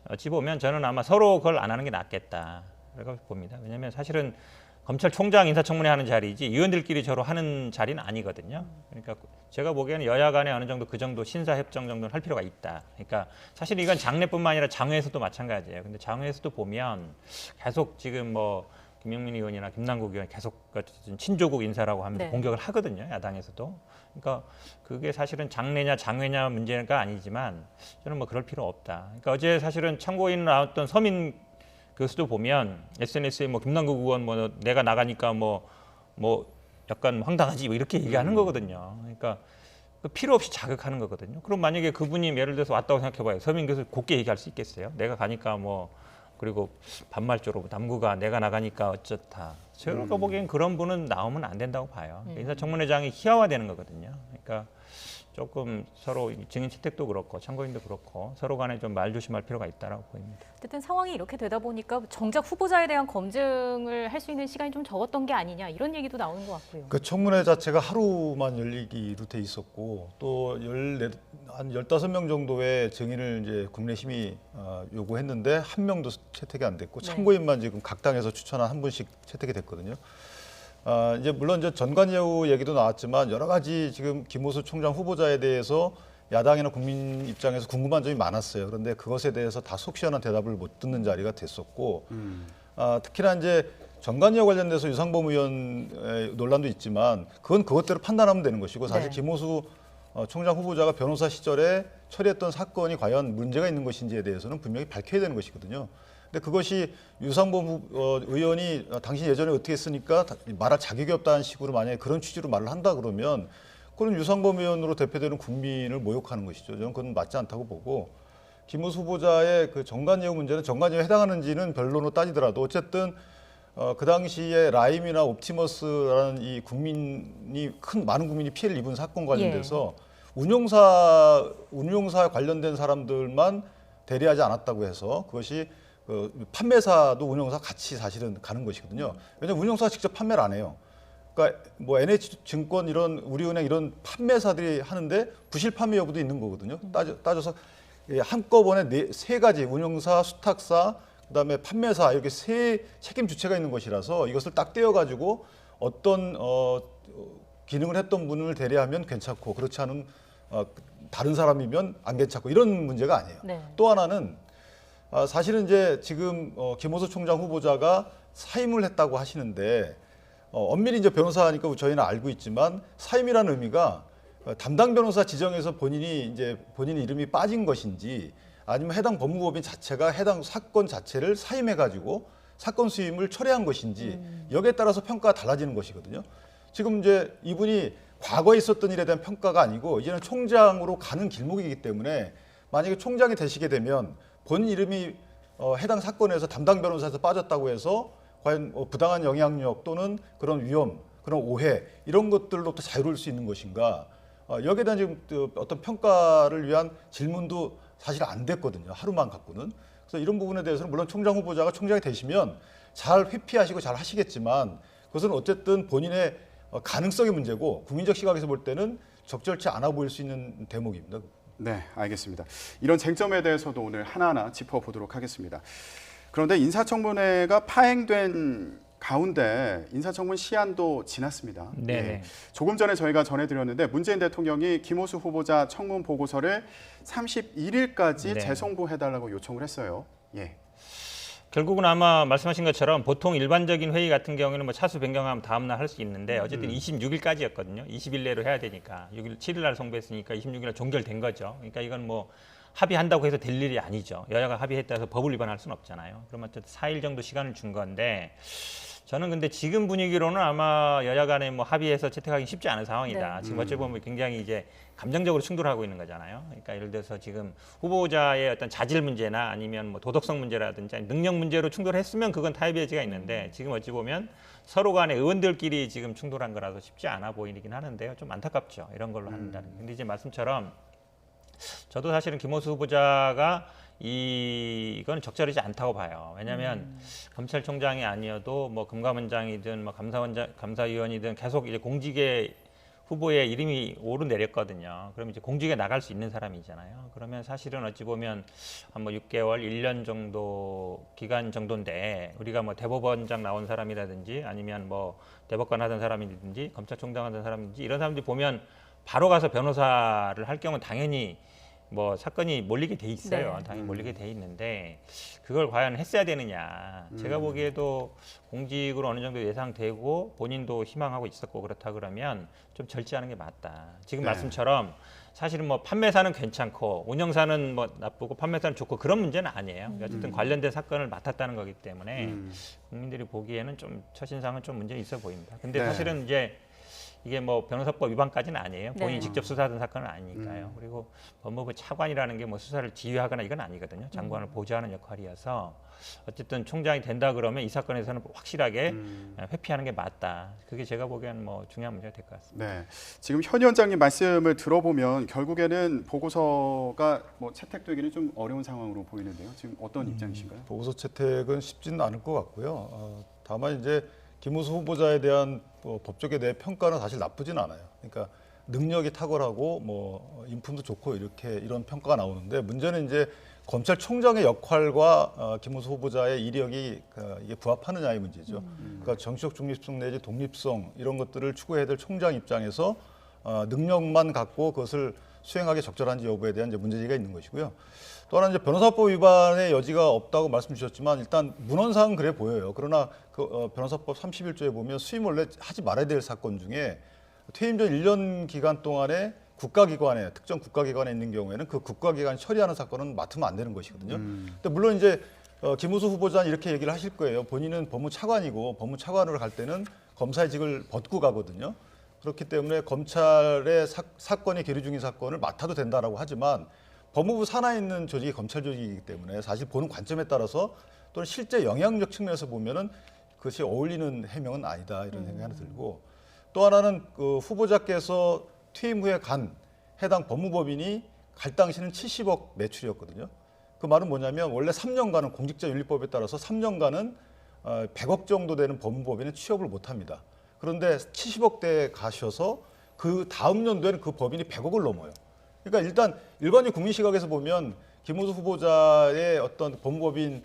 어찌 보면 저는 아마 서로 그걸 안 하는 게 낫겠다라고 봅니다. 왜냐하면 사실은 검찰총장 인사청문회 하는 자리이지 의원들끼리 저로 하는 자리는 아니거든요. 그러니까 제가 보기에는 여야 간에 어느 정도 그 정도 신사협정 정도는 할 필요가 있다. 그러니까 사실 이건 장내뿐만 아니라 장외에서도 마찬가지예요. 근데 장외에서도 보면 계속 지금 뭐 김용민 의원이나 김남국 의원 계속 친조국 인사라고 하면서 공격을 하거든요. 야당에서도. 그러니까 그게 사실은 장내냐 장외냐 문제가 아니지만 저는 뭐 그럴 필요 없다. 그러니까 어제 사실은 참고인 나왔던 서민 교수도 보면 SNS에 뭐 김남국 의원 뭐 내가 나가니까 뭐 약간 황당하지 뭐 이렇게 얘기하는 거거든요. 그러니까 필요 없이 자극하는 거거든요. 그럼 만약에 그분이 예를 들어서 왔다고 생각해봐요. 서민 교수 곱게 얘기할 수 있겠어요? 내가 가니까 뭐 그리고 반말적으로 남구가 내가 나가니까 어쩌다. 제가 보기엔 그런 분은 나오면 안 된다고 봐요. 인사청문회장이 희화화되는 거거든요. 그러니까 조금 서로 증인 채택도 그렇고 참고인도 그렇고 서로 간에 좀 말 조심할 필요가 있다고 보입니다. 어쨌든 상황이 이렇게 되다 보니까 정작 후보자에 대한 검증을 할 수 있는 시간이 좀 적었던 게 아니냐 이런 얘기도 나오는 것 같고요. 그 청문회 자체가 하루만 열리기로 돼 있었고 또 한 15명 정도의 증인을 이제 국민의힘이 요구했는데 한 명도 채택이 안 됐고 참고인만 지금 각 당에서 추천한 한 분씩 채택이 됐거든요. 이제 물론 이제 전관예우 얘기도 나왔지만 여러 가지 지금 김호수 총장 후보자에 대해서 야당이나 국민 입장에서 궁금한 점이 많았어요. 그런데 그것에 대해서 다 속 시원한 대답을 못 듣는 자리가 됐었고 특히나 이제 전관예우 관련돼서 유상범 의원 논란도 있지만 그건 그것대로 판단하면 되는 것이고 사실 김호수 총장 후보자가 변호사 시절에 처리했던 사건이 과연 문제가 있는 것인지에 대해서는 분명히 밝혀야 되는 것이거든요. 근데 그것이 유상범 의원이 당신 예전에 어떻게 했으니까 말할 자격이 없다는 식으로 만약에 그런 취지로 말을 한다 그러면 그건 유상범 의원으로 대표되는 국민을 모욕하는 것이죠. 저는 그건 맞지 않다고 보고 김호수 후보자의 그 정관예우 문제는 정관예우에 해당하는지는 변론으로 따지더라도 어쨌든 그 당시에 라임이나 옵티머스라는 이 국민이 많은 국민이 피해를 입은 사건 관련돼서 운용사 관련된 사람들만 대리하지 않았다고 해서 그것이 판매사도 운용사 같이 사실은 가는 것이거든요. 왜냐하면 운용사가 직접 판매를 안 해요. 그러니까 뭐 NH증권 이런 우리은행 이런 판매사들이 하는데 부실 판매 여부도 있는 거거든요. 따져서 한꺼번에 세 가지 운용사, 수탁사, 그다음에 판매사 이렇게 세 책임 주체가 있는 것이라서 이것을 딱 떼어가지고 어떤 기능을 했던 분을 대리하면 괜찮고 그렇지 않은 다른 사람이면 안 괜찮고 이런 문제가 아니에요. 네. 또 하나는 사실은 이제 지금 김호수 총장 후보자가 사임을 했다고 하시는데 엄밀히 이제 변호사니까 저희는 알고 있지만 사임이라는 의미가 담당 변호사 지정해서 본인 이름이 빠진 것인지 아니면 해당 법무법인 자체가 해당 사건 자체를 사임해가지고 사건 수임을 철회한 것인지 여기에 따라서 평가가 달라지는 것이거든요. 지금 이제 이분이 과거에 있었던 일에 대한 평가가 아니고 이제는 총장으로 가는 길목이기 때문에 만약에 총장이 되시게 되면 본인 이름이 해당 사건에서 담당 변호사에서 빠졌다고 해서 과연 부당한 영향력 또는 그런 위험, 그런 오해 이런 것들로부터 자유로울 수 있는 것인가 여기에 대한 지금 어떤 평가를 위한 질문도 사실 안 됐거든요. 하루만 갖고는. 그래서 이런 부분에 대해서는 물론 총장 후보자가 총장이 되시면 잘 회피하시고 잘 하시겠지만 그것은 어쨌든 본인의 가능성의 문제고 국민적 시각에서 볼 때는 적절치 않아 보일 수 있는 대목입니다. 네, 알겠습니다. 이런 쟁점에 대해서도 오늘 하나하나 짚어보도록 하겠습니다. 그런데 인사청문회가 파행된 가운데 인사청문 시한도 지났습니다. 네네. 조금 전에 저희가 전해드렸는데 문재인 대통령이 김호수 후보자 청문 보고서를 31일까지 네. 재송부해달라고 요청을 했어요. 예. 결국은 아마 말씀하신 것처럼 보통 일반적인 회의 같은 경우에는 뭐 차수 변경하면 다음 날 할 수 있는데 어쨌든 26일까지였거든요. 20일 내로 해야 되니까 7일 날 송부했으니까 26일 날 종결된 거죠. 그러니까 이건 뭐 합의한다고 해서 될 일이 아니죠. 여야가 합의했다 해서 법을 위반할 수는 없잖아요. 그러면 어쨌든 4일 정도 시간을 준 건데 저는 근데 지금 분위기로는 아마 여야 간에 뭐 합의해서 채택하기 쉽지 않은 상황이다. 네. 지금 어찌 보면 굉장히 이제 감정적으로 충돌하고 있는 거잖아요. 그러니까 예를 들어서 지금 후보자의 어떤 자질 문제나 아니면 뭐 도덕성 문제라든지 능력 문제로 충돌했으면 그건 타협의 여지가 있는데 지금 어찌 보면 서로 간에 의원들끼리 지금 충돌한 거라서 쉽지 않아 보이긴 하는데요. 좀 안타깝죠. 이런 걸로 한다는. 근데 이제 말씀처럼 저도 사실은 김호수 후보자가 이건 적절하지 않다고 봐요. 왜냐하면 검찰총장이 아니어도 뭐 금감원장이든 뭐 감사위원이든 계속 이제 공직에 후보의 이름이 오르내렸거든요. 그럼 이제 공직에 나갈 수 있는 사람이잖아요. 그러면 사실은 어찌 보면 한 뭐 6개월, 1년 정도 기간 정도인데 우리가 뭐 대법원장 나온 사람이라든지 아니면 뭐 대법관 하던 사람이든지 검찰총장 하던 사람이든지 이런 사람들이 보면 바로 가서 변호사를 할 경우 당연히 뭐 사건이 몰리게 돼 있어요. 네. 당연히 몰리게 돼 있는데 그걸 과연 했어야 되느냐. 제가 보기에도 공직으로 어느 정도 예상되고 본인도 희망하고 있었고 그렇다 그러면 좀 절제하는 게 맞다. 지금 네. 말씀처럼 사실은 뭐 판매사는 괜찮고 운영사는 뭐 나쁘고 판매사는 좋고 그런 문제는 아니에요. 어쨌든 관련된 사건을 맡았다는 거기 때문에 국민들이 보기에는 좀 첫인상은 좀 문제 있어 보입니다. 근데 네. 사실은 이제 이게 뭐 변호사법 위반까지는 아니에요. 본인이 네. 직접 수사하던 사건은 아니니까요. 그리고 법무부 차관이라는 게 뭐 수사를 지휘하거나 이건 아니거든요. 장관을 보좌하는 역할이어서 어쨌든 총장이 된다 그러면 이 사건에서는 확실하게 회피하는 게 맞다. 그게 제가 보기에는 뭐 중요한 문제가 될 것 같습니다. 네, 지금 현 위원장님 말씀을 들어보면 결국에는 보고서가 뭐 채택되기는 좀 어려운 상황으로 보이는데요. 지금 어떤 입장이신가요? 보고서 채택은 쉽지는 않을 것 같고요. 다만 이제 김호수 후보자에 대한 법조계 내 평가는 사실 나쁘진 않아요. 그러니까 능력이 탁월하고 뭐 인품도 좋고 이런 평가가 나오는데 문제는 이제 검찰총장의 역할과 김호수 후보자의 이력이 이게 부합하느냐의 문제죠. 그러니까 정치적 중립성 내지 독립성 이런 것들을 추구해야 될 총장 입장에서 능력만 갖고 그것을 수행하기 적절한지 여부에 대한 이제 문제제기가 있는 것이고요. 또 하나 이제 변호사법 위반의 여지가 없다고 말씀 주셨지만 일단 문헌상은 그래 보여요. 그러나 그 변호사법 31조에 보면 수임 원래 하지 말아야 될 사건 중에 퇴임 전 1년 기간 동안에 국가기관에 특정 국가기관에 있는 경우에는 그 국가기관이 처리하는 사건은 맡으면 안 되는 것이거든요. 근데 물론 이제 김호수 후보자는 이렇게 얘기를 하실 거예요. 본인은 법무차관이고 법무차관으로 갈 때는 검사의 직을 벗고 가거든요. 그렇기 때문에 검찰의 사건이 계류 중인 사건을 맡아도 된다라고 하지만 법무부 산하에 있는 조직이 검찰 조직이기 때문에 사실 보는 관점에 따라서 또는 실제 영향력 측면에서 보면은 그것이 어울리는 해명은 아니다 이런 생각이 하나 들고 또 하나는 그 후보자께서 퇴임 후에 간 해당 법무법인이 갈 당시는 70억 매출이었거든요. 그 말은 뭐냐면 원래 3년간은 공직자윤리법에 따라서 3년간은 100억 정도 되는 법무법인은 취업을 못합니다. 그런데 70억대에 가셔서 그 다음 연도에는 그 법인이 100억을 넘어요. 그러니까 일단 일반인 국민 시각에서 보면 김호수 후보자의 어떤 법무법인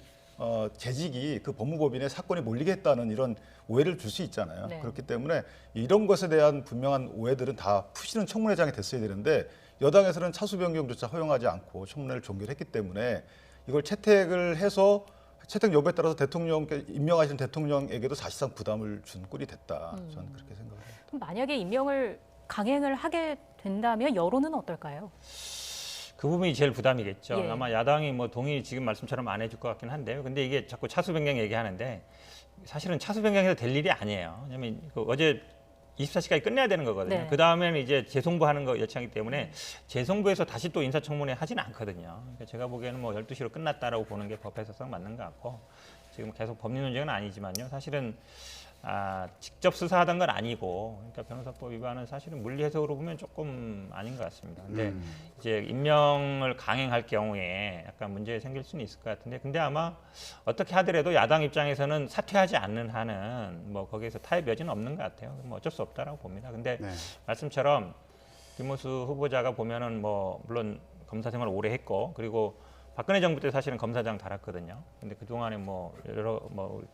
재직이 그 법무법인의 사건에 몰리게 했다는 이런 오해를 줄 수 있잖아요. 네. 그렇기 때문에 이런 것에 대한 분명한 오해들은 다 푸시는 청문회장에 됐어야 되는데 여당에서는 차수 변경조차 허용하지 않고 청문회를 종결했기 때문에 이걸 채택을 해서 채택 여부에 따라서 대통령께 임명하신 대통령에게도 사실상 부담을 준 꼴이 됐다. 저는 그렇게 생각합니다. 그럼 만약에 임명을 강행을 하게 된다면 여론은 어떨까요? 그 부분이 제일 부담이겠죠. 예. 아마 야당이 뭐 동의 지금 말씀처럼 안 해줄 것 같긴 한데요. 근데 이게 자꾸 차수 변경 얘기하는데 사실은 차수 변경해서 될 일이 아니에요. 왜냐하면 어제 24시까지 끝내야 되는 거거든요. 네. 그 다음에는 이제 재송부하는 거 예정이기 때문에 재송부에서 다시 또 인사청문회 하지는 않거든요. 그러니까 제가 보기에는 뭐 12시로 끝났다라고 보는 게 법에서상 맞는 것 같고 지금 계속 법리 논쟁은 아니지만요. 사실은 직접 수사하던 건 아니고, 그러니까 변호사법 위반은 사실은 물리 해석으로 보면 조금 아닌 것 같습니다. 근데 이제 임명을 강행할 경우에 약간 문제 생길 수는 있을 것 같은데, 근데 아마 어떻게 하더라도 야당 입장에서는 사퇴하지 않는 한은 뭐 거기에서 타협 여지는 없는 것 같아요. 뭐 어쩔 수 없다라고 봅니다. 근데 말씀처럼 김호수 후보자가 보면은 뭐 물론 검사 생활을 오래 했고, 그리고 박근혜 정부 때 사실은 검사장 달았거든요. 근데 그 동안에 뭐 여러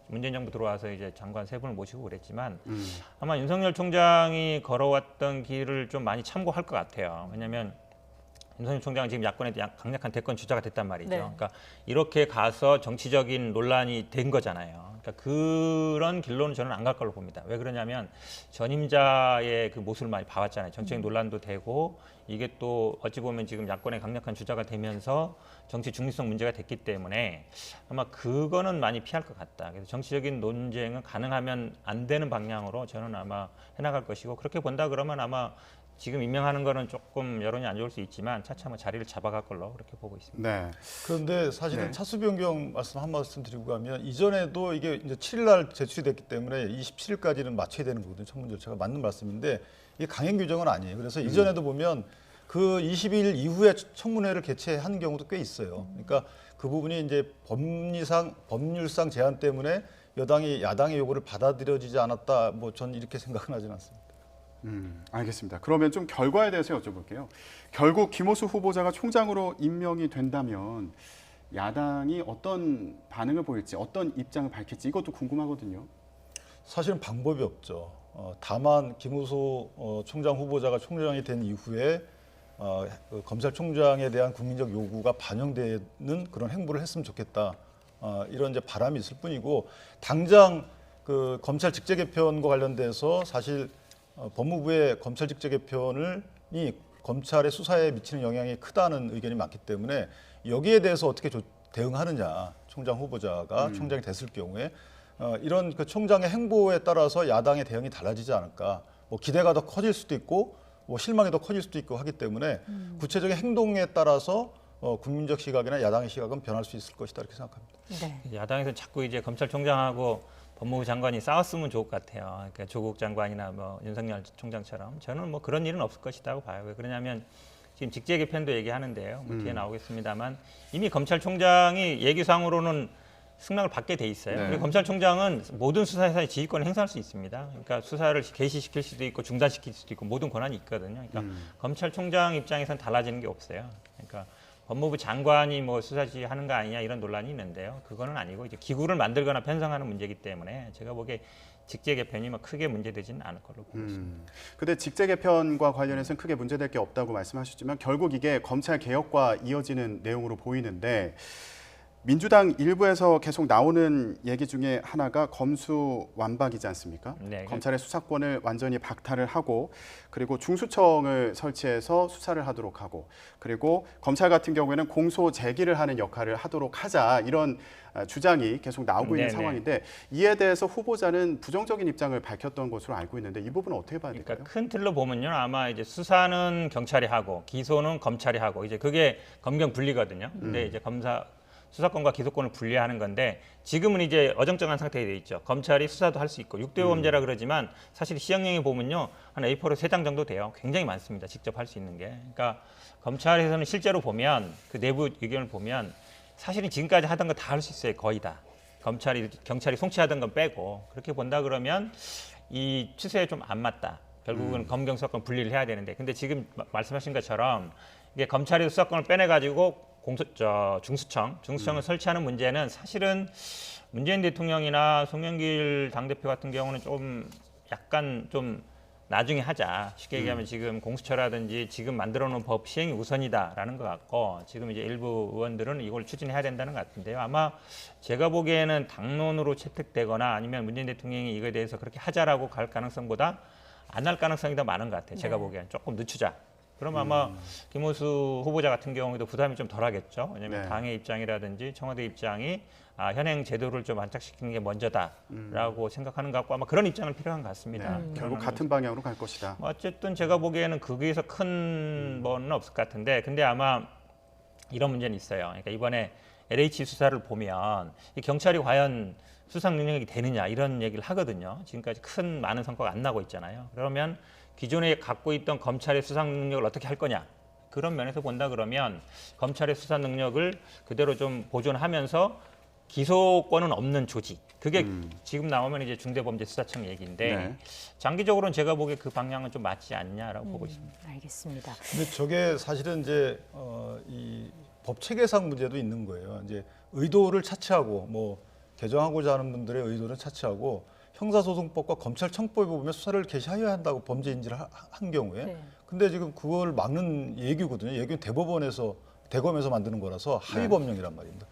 문재인 정부 들어와서 이제 장관 세 분을 모시고 그랬지만 아마 윤석열 총장이 걸어왔던 길을 좀 많이 참고할 것 같아요. 왜냐하면 윤석열 총장은 지금 야권의 강력한 대권 주자가 됐단 말이죠. 네. 그러니까 이렇게 가서 정치적인 논란이 된 거잖아요. 그러니까 그런 길로는 저는 안 갈 걸로 봅니다. 왜 그러냐면 전임자의 그 모습을 많이 봐왔잖아요. 정치적인 논란도 되고 이게 또 어찌 보면 지금 야권의 강력한 주자가 되면서 정치 중립성 문제가 됐기 때문에 아마 그거는 많이 피할 것 같다. 그래서 정치적인 논쟁은 가능하면 안 되는 방향으로 저는 아마 해나갈 것이고, 그렇게 본다 그러면 아마 지금 임명하는 거는 조금 여론이 안 좋을 수 있지만 차차 뭐 자리를 잡아갈 걸로 그렇게 보고 있습니다. 네. 그런데 사실은 차수 변경 한 말씀 드리고 가면 이전에도 이게 이제 7일 날 제출이 됐기 때문에 27일까지는 맞춰야 되는 거거든요. 청문 절차가 맞는 말씀인데 이게 강행 규정은 아니에요. 그래서 이전에도 보면 그 20일 이후에 청문회를 개최한 경우도 꽤 있어요. 그러니까 그 부분이 이제 법률상 제한 때문에 여당이 야당의 요구를 받아들여지지 않았다. 뭐 전 이렇게 생각은 하지는 않습니다. 알겠습니다. 그러면 좀 결과에 대해서 여쭤볼게요. 결국 김호수 후보자가 총장으로 임명이 된다면 야당이 어떤 반응을 보일지, 어떤 입장을 밝힐지 이것도 궁금하거든요. 사실은 방법이 없죠. 다만 김호수 총장 후보자가 총장이 된 이후에 그 검찰총장에 대한 국민적 요구가 반영되는 그런 행보를 했으면 좋겠다. 이런 이제 바람이 있을 뿐이고, 당장 그 검찰 직제 개편과 관련돼서 사실 법무부의 검찰 직제 개편이 검찰의 수사에 미치는 영향이 크다는 의견이 많기 때문에 여기에 대해서 어떻게 대응하느냐, 총장 후보자가 총장이 됐을 경우에 이런 그 총장의 행보에 따라서 야당의 대응이 달라지지 않을까. 뭐 기대가 더 커질 수도 있고 뭐 실망이 더 커질 수도 있고 하기 때문에 구체적인 행동에 따라서 국민적 시각이나 야당의 시각은 변할 수 있을 것이다 이렇게 생각합니다. 네. 야당에서 자꾸 이제 검찰총장하고 법무부 장관이 싸웠으면 좋을 것 같아요. 그러니까 조국 장관이나 뭐 윤석열 총장처럼 저는 뭐 그런 일은 없을 것이라고 봐요. 왜 그러냐면 지금 직제 개편도 얘기하는데요. 뭐 뒤에 나오겠습니다만 이미 검찰총장이 예규상으로는 승낙을 받게 돼 있어요. 네. 그리고 검찰총장은 모든 수사에서의 지휘권을 행사할 수 있습니다. 그러니까 수사를 개시시킬 수도 있고 중단시킬 수도 있고 모든 권한이 있거든요. 그러니까 검찰총장 입장에서는 달라지는 게 없어요. 그러니까 법무부 장관이 뭐 수사 지휘하는 거 아니냐 이런 논란이 있는데요. 그거는 아니고 이제 기구를 만들거나 편성하는 문제이기 때문에 제가 보기에 직제 개편이 뭐 크게 문제되지는 않을 걸로 보고 있습니다. 근데 직제 개편과 관련해서는 크게 문제될 게 없다고 말씀하셨지만 결국 이게 검찰 개혁과 이어지는 내용으로 보이는데 민주당 일부에서 계속 나오는 얘기 중에 하나가 검수완박이지 않습니까? 네. 검찰의 수사권을 완전히 박탈을 하고 그리고 중수청을 설치해서 수사를 하도록 하고 그리고 검찰 같은 경우에는 공소 제기를 하는 역할을 하도록 하자 이런 주장이 계속 나오고 있는 네네. 상황인데 이에 대해서 후보자는 부정적인 입장을 밝혔던 것으로 알고 있는데 이 부분은 어떻게 봐야 될까요? 그러니까 큰 틀로 보면요, 아마 이제 수사는 경찰이 하고 기소는 검찰이 하고 이제 그게 검경 분리거든요. 근데 이제 수사권과 기소권을 분리하는 건데 지금은 이제 어정쩡한 상태에 돼 있죠. 검찰이 수사도 할 수 있고 6대 범죄라 그러지만 사실 시행령에 보면요. 한 A4로 3장 정도 돼요. 굉장히 많습니다. 직접 할 수 있는 게. 그러니까 검찰에서는 실제로 보면 그 내부 의견을 보면 사실은 지금까지 하던 거 다 할 수 있어요. 거의 다. 경찰이 송치하던 건 빼고 그렇게 본다 그러면 이 추세에 좀 안 맞다. 결국은 검경 수사권 분리를 해야 되는데 근데 지금 말씀하신 것처럼 이게 검찰이 수사권을 빼내가지고 중수청을 설치하는 문제는 사실은 문재인 대통령이나 송영길 당대표 같은 경우는 좀 약간 좀 나중에 하자. 쉽게 얘기하면 지금 공수처라든지 지금 만들어 놓은 법 시행이 우선이다라는 것 같고 지금 이제 일부 의원들은 이걸 추진해야 된다는 것 같은데요. 아마 제가 보기에는 당론으로 채택되거나 아니면 문재인 대통령이 이거에 대해서 그렇게 하자라고 갈 가능성보다 안 할 가능성이 더 많은 것 같아요. 제가 보기에는 조금 늦추자. 그럼 아마 김호수 후보자 같은 경우에도 부담이 좀 덜하겠죠. 왜냐하면 당의 입장이라든지 청와대 입장이 현행 제도를 좀 안착시키는 게 먼저다라고 생각하는 것 같고 아마 그런 입장을 필요한 것 같습니다. 결국 같은 방향으로 갈 것이다. 어쨌든 제가 보기에는 거기에서 큰 뭐는 없을 것 같은데 근데 아마 이런 문제는 있어요. 그러니까 이번에 LH 수사를 보면 이 경찰이 과연 수사 능력이 되느냐 이런 얘기를 하거든요. 지금까지 많은 성과가 안 나고 있잖아요. 그러면 기존에 갖고 있던 검찰의 수사 능력을 어떻게 할 거냐. 그런 면에서 본다 그러면 검찰의 수사 능력을 그대로 좀 보존하면서 기소권은 없는 조직. 그게 지금 나오면 이제 중대범죄수사청 얘기인데 장기적으로는 제가 보기에 그 방향은 좀 맞지 않냐라고 보고 있습니다. 알겠습니다. 근데 저게 사실은 이제 이 법 체계상 문제도 있는 거예요. 이제 의도를 차치하고 뭐 개정하고자 하는 분들의 의도를 차치하고 형사소송법과 검찰청법에 보면 수사를 개시하여야 한다고 범죄 인지를 한 경우에 근데 지금 그걸 막는 예규거든요. 예규는 대검에서 만드는 거라서 하위 법령이란 말입니다.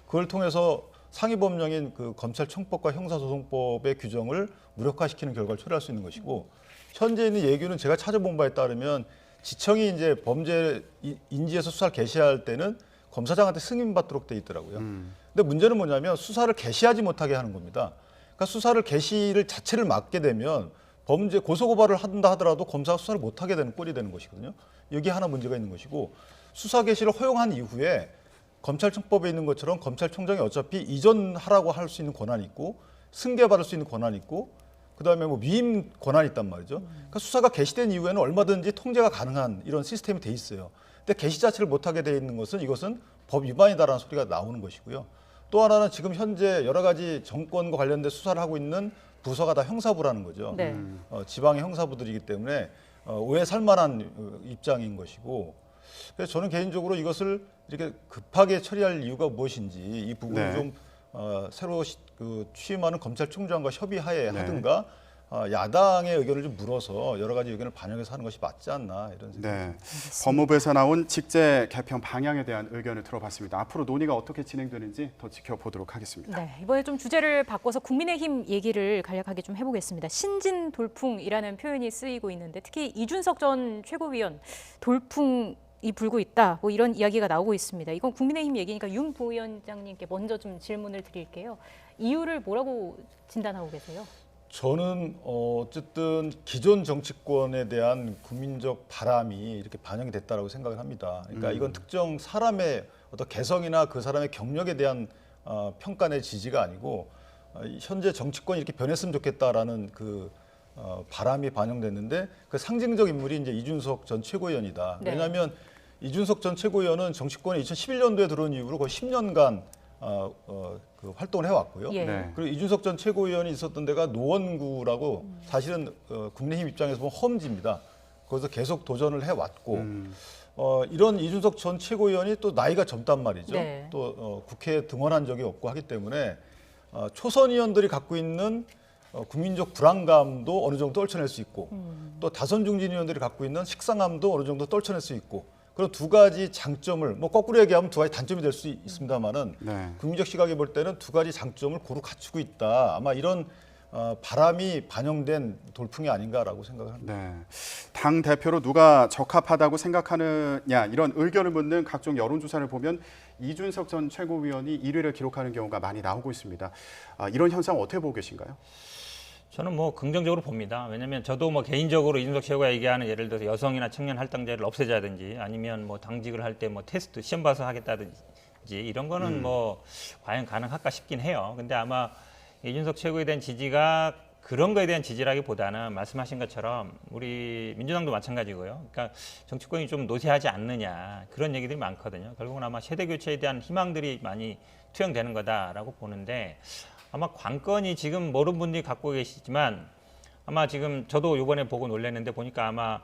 그걸 통해서 상위 법령인 그 검찰청법과 형사소송법의 규정을 무력화시키는 결과를 초래할 수 있는 것이고 현재 있는 예규는 제가 찾아본 바에 따르면 지청이 이제 범죄 인지에서 수사를 개시할 때는 검사장한테 승인받도록 돼 있더라고요. 근데 문제는 뭐냐면 수사를 개시하지 못하게 하는 겁니다. 그러니까 수사를 개시를 자체를 막게 되면 범죄 고소고발을 한다 하더라도 검사가 수사를 못하게 되는 꼴이 되는 것이거든요. 여기 하나 문제가 있는 것이고 수사 개시를 허용한 이후에 검찰청법에 있는 것처럼 검찰총장이 어차피 이전하라고 할 수 있는 권한이 있고 승계받을 수 있는 권한이 있고 그다음에 뭐 위임 권한이 있단 말이죠. 그러니까 수사가 개시된 이후에는 얼마든지 통제가 가능한 이런 시스템이 돼 있어요. 근데 개시 자체를 못하게 돼 있는 것은 이것은 법 위반이다라는 소리가 나오는 것이고요. 또 하나는 지금 현재 여러 가지 정권과 관련된 수사를 하고 있는 부서가 다 형사부라는 거죠. 지방의 형사부들이기 때문에 오해 살만한 입장인 것이고 그래서 저는 개인적으로 이것을 이렇게 급하게 처리할 이유가 무엇인지 이 부분을 좀 새로 취임하는 검찰총장과 협의하에 하든가 야당의 의견을 좀 물어서 여러 가지 의견을 반영해서 하는 것이 맞지 않나 이런 생각이 듭니다. 법무부에서 나온 직제 개편 방향에 대한 의견을 들어봤습니다. 앞으로 논의가 어떻게 진행되는지 더 지켜보도록 하겠습니다. 네, 이번에 좀 주제를 바꿔서 국민의힘 얘기를 간략하게 좀 해보겠습니다. 신진 돌풍이라는 표현이 쓰이고 있는데 특히 이준석 전 최고위원 돌풍이 불고 있다. 뭐 이런 이야기가 나오고 있습니다. 이건 국민의힘 얘기니까 윤 부위원장님께 먼저 좀 질문을 드릴게요. 이유를 뭐라고 진단하고 계세요? 저는 어쨌든 기존 정치권에 대한 국민적 바람이 이렇게 반영이 됐다라고 생각을 합니다. 그러니까 이건 특정 사람의 어떤 개성이나 그 사람의 경력에 대한 평가 내 지지가 아니고 현재 정치권이 이렇게 변했으면 좋겠다라는 그 바람이 반영됐는데 그 상징적 인물이 이제 이준석 전 최고위원이다. 왜냐하면 이준석 전 최고위원은 정치권에 2011년도에 들어온 이후로 거의 10년간 그 활동을 해왔고요. 그리고 이준석 전 최고위원이 있었던 데가 노원구라고 사실은 국민의힘 입장에서 보면 험지입니다. 거기서 계속 도전을 해왔고 이런 이준석 전 최고위원이 또 나이가 젊단 말이죠. 또 국회에 등원한 적이 없고 하기 때문에 초선 의원들이 갖고 있는 국민적 불안감도 어느 정도 떨쳐낼 수 있고 또 다선 중진 의원들이 갖고 있는 식상함도 어느 정도 떨쳐낼 수 있고 그런 두 가지 장점을 뭐 거꾸로 얘기하면 두 가지 단점이 될 수 있습니다만은 국민적 시각에 볼 때는 두 가지 장점을 고루 갖추고 있다. 아마 이런 바람이 반영된 돌풍이 아닌가라고 생각을 합니다. 당 대표로 누가 적합하다고 생각하느냐 이런 의견을 묻는 각종 여론조사를 보면 이준석 전 최고위원이 1위를 기록하는 경우가 많이 나오고 있습니다. 이런 현상 어떻게 보고 계신가요? 저는 뭐 긍정적으로 봅니다. 왜냐하면 저도 뭐 개인적으로 이준석 최고가 얘기하는 예를 들어서 여성이나 청년 할당제를 없애자든지 아니면 뭐 당직을 할 때 뭐 테스트 시험 봐서 하겠다든지 하든지 이런 거는 뭐 과연 가능할까 싶긴 해요. 근데 아마 이준석 최고에 대한 지지가 그런 거에 대한 지지라기보다는 말씀하신 것처럼 우리 민주당도 마찬가지고요. 그러니까 정치권이 좀 노쇠하지 않느냐 그런 얘기들이 많거든요. 결국은 아마 세대 교체에 대한 희망들이 많이 투영되는 거다라고 보는데 아마 관건이 지금 모르는 분들이 갖고 계시지만 아마 지금 저도 이번에 보고 놀랐는데 보니까 아마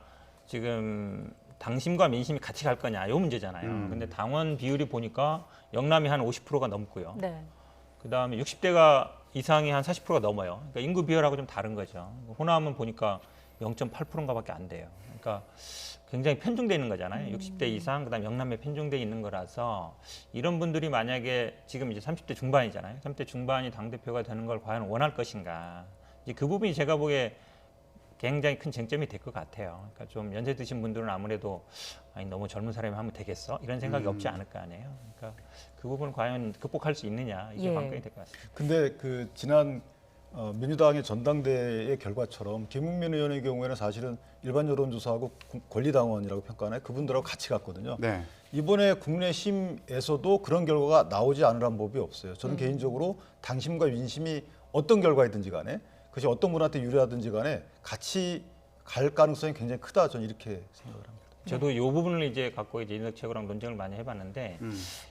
지금 당심과 민심이 같이 갈 거냐 이 문제잖아요. 근데 당원 비율이 보니까 영남이 한 50%가 넘고요. 네. 그다음에 60대가 이상이 한 40%가 넘어요. 그러니까 인구 비율하고 좀 다른 거죠. 호남은 보니까 0.8%인가밖에 안 돼요. 그러니까 굉장히 편중돼 있는 거잖아요. 60대 이상, 그다음 영남에 편중돼 있는 거라서 이런 분들이 만약에 지금 이제 30대 중반이잖아요. 30대 중반이 당 대표가 되는 걸 과연 원할 것인가? 이제 그 부분이 제가 보기에 굉장히 큰 쟁점이 될 것 같아요. 그러니까 좀 연세 드신 분들은 아무래도 아니 너무 젊은 사람이 하면 되겠어 이런 생각이 없지 않을 거 아니에요. 그러니까 그 부분을 과연 극복할 수 있느냐 이게 관건이 될 것 같습니다. 근데 그 지난 민주당의 전당대회 결과처럼 김웅민 의원의 경우에는 사실은 일반 여론조사하고 권리당원이라고 평가하나요? 그분들하고 같이 갔거든요. 네. 이번에 국내심에서도 그런 결과가 나오지 않으란 법이 없어요. 저는 개인적으로 당심과 민심이 어떤 결과이든지 간에 그것이 어떤 분한테 유리하든지 간에 같이 갈 가능성이 굉장히 크다. 저는 이렇게 생각을 합니다. 저도 이 부분을 이제 갖고 이제 이준석 최고랑 논쟁을 많이 해봤는데,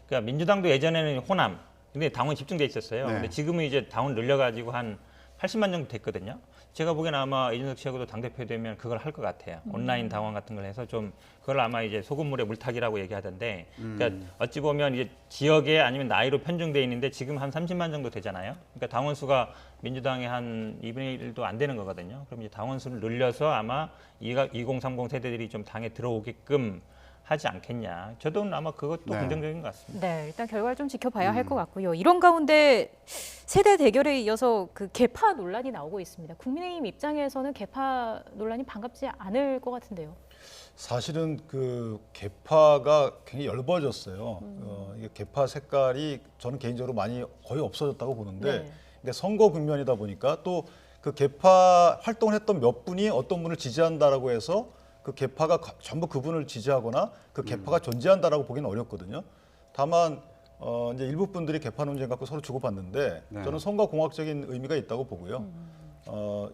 그러니까 민주당도 예전에는 호남, 근데 당원 집중돼 있었어요. 네. 근데 지금은 이제 당원 늘려가지고 한 80만 정도 됐거든요. 제가 보기에는 아마 이준석 최고도 당대표 되면 그걸 할 것 같아요. 온라인 당원 같은 걸 해서 좀 그걸 아마 이제 소금물에 물타기라고 얘기하던데, 그러니까 어찌 보면 이제 지역에 아니면 나이로 편중돼 있는데 지금 한 30만 정도 되잖아요. 그러니까 당원 수가 민주당의 한 2분의 1도 안 되는 거거든요. 그럼 이제 당원 수를 늘려서 아마 2030 세대들이 좀 당에 들어오게끔 하지 않겠냐. 저도 아마 그것도 네. 긍정적인 것 같습니다. 네, 일단 결과를 좀 지켜봐야 할 것 같고요. 이런 가운데 세대 대결에 이어서 그 개파 논란이 나오고 있습니다. 국민의힘 입장에서는 개파 논란이 반갑지 않을 것 같은데요. 사실은 그 개파가 굉장히 엷어졌어요. 이게 개파 색깔이 저는 개인적으로 많이 거의 없어졌다고 보는데, 네. 근데 선거 국면이다 보니까 또 그 개파 활동을 했던 몇 분이 어떤 분을 지지한다라고 해서 그 개파가 전부 그분을 지지하거나 그 개파가 존재한다라고 보기는 어렵거든요. 다만 이제 일부 분들이 개파 논쟁 갖고 서로 주고받는데 네. 저는 선거 공학적인 의미가 있다고 보고요.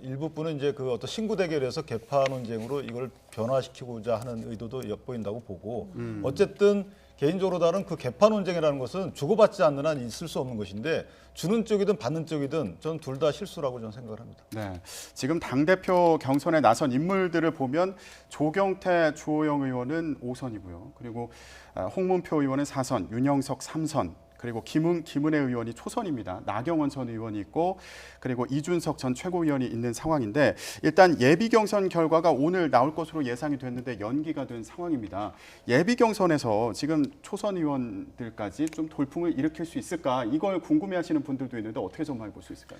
일부 분은 이제 그 어떤 신구 대결에서 개파 논쟁으로 이걸 변화시키고자 하는 의도도 엿보인다고 보고 어쨌든 개인적으로 다른 그 개파 논쟁이라는 것은 주고받지 않는 한 있을 수 없는 것인데 주는 쪽이든 받는 쪽이든 저는 둘 다 실수라고 저는 생각을 합니다. 네, 지금 당대표 경선에 나선 인물들을 보면 조경태, 주호영 의원은 5선이고요. 그리고 홍문표 의원은 4선, 윤영석 3선, 그리고 김은혜 의원이 초선입니다. 나경원 전 의원이 있고 그리고 이준석 전 최고위원이 있는 상황인데 일단 예비 경선 결과가 오늘 나올 것으로 예상이 됐는데 연기가 된 상황입니다. 예비 경선에서 지금 초선 의원들까지 좀 돌풍을 일으킬 수 있을까? 이걸 궁금해하시는 분들도 있는데 어떻게 전망해 볼 수 있을까요?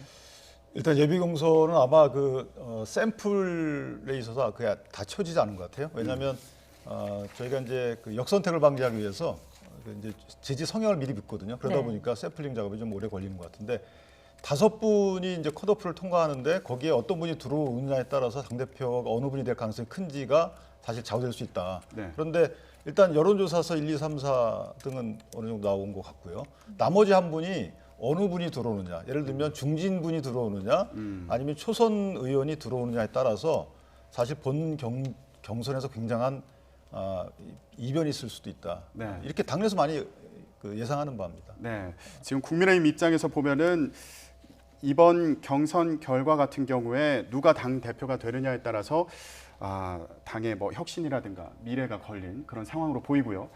일단 예비 경선은 아마 그 샘플에 있어서 그게 다 채워지지 않은 것 같아요. 왜냐하면 저희가 이제 그 역선택을 방지하기 위해서 이제 지지 성향을 미리 묻거든요. 그러다 보니까 샘플링 작업이 좀 오래 걸리는 것 같은데 5분이 이제 컷오프를 통과하는데 거기에 어떤 분이 들어오느냐에 따라서 당대표가 어느 분이 될 가능성이 큰지가 사실 좌우될 수 있다. 네. 그런데 일단 여론조사서 1, 2, 3, 4 등은 어느 정도 나온 것 같고요. 나머지 한 분이 어느 분이 들어오느냐, 예를 들면 중진 분이 들어오느냐 아니면 초선 의원이 들어오느냐에 따라서 사실 본 경선에서 굉장한 이변이 있을 수도 있다. 네. 이렇게 당내에서 많이 예상하는 바입니다. 네, 지금 국민의힘 입장에서 보면은 이번 경선 결과 같은 경우에 누가 당 대표가 되느냐에 따라서 당의 뭐 혁신이라든가 미래가 걸린 그런 상황으로 보이고요.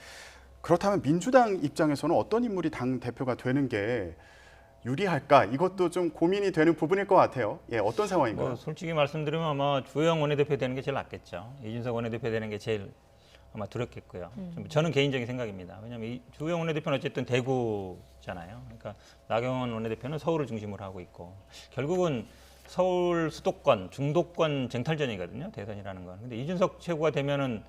그렇다면 민주당 입장에서는 어떤 인물이 당 대표가 되는 게 유리할까? 이것도 좀 고민이 되는 부분일 것 같아요. 예, 어떤 상황인가요? 솔직히 말씀드리면 아마 주호영 원내대표 되는 게 제일 낫겠죠. 이준석 원내대표 되는 게 제일 아마 두렵겠고요. 저는 개인적인 생각입니다. 왜냐하면 이 주호영 원내대표는 어쨌든 대구잖아요. 그러니까 나경원 원내대표는 서울을 중심으로 하고 있고 결국은 서울 수도권, 중도권 쟁탈전이거든요. 대선이라는 건. 근데 이준석 최고가 되면은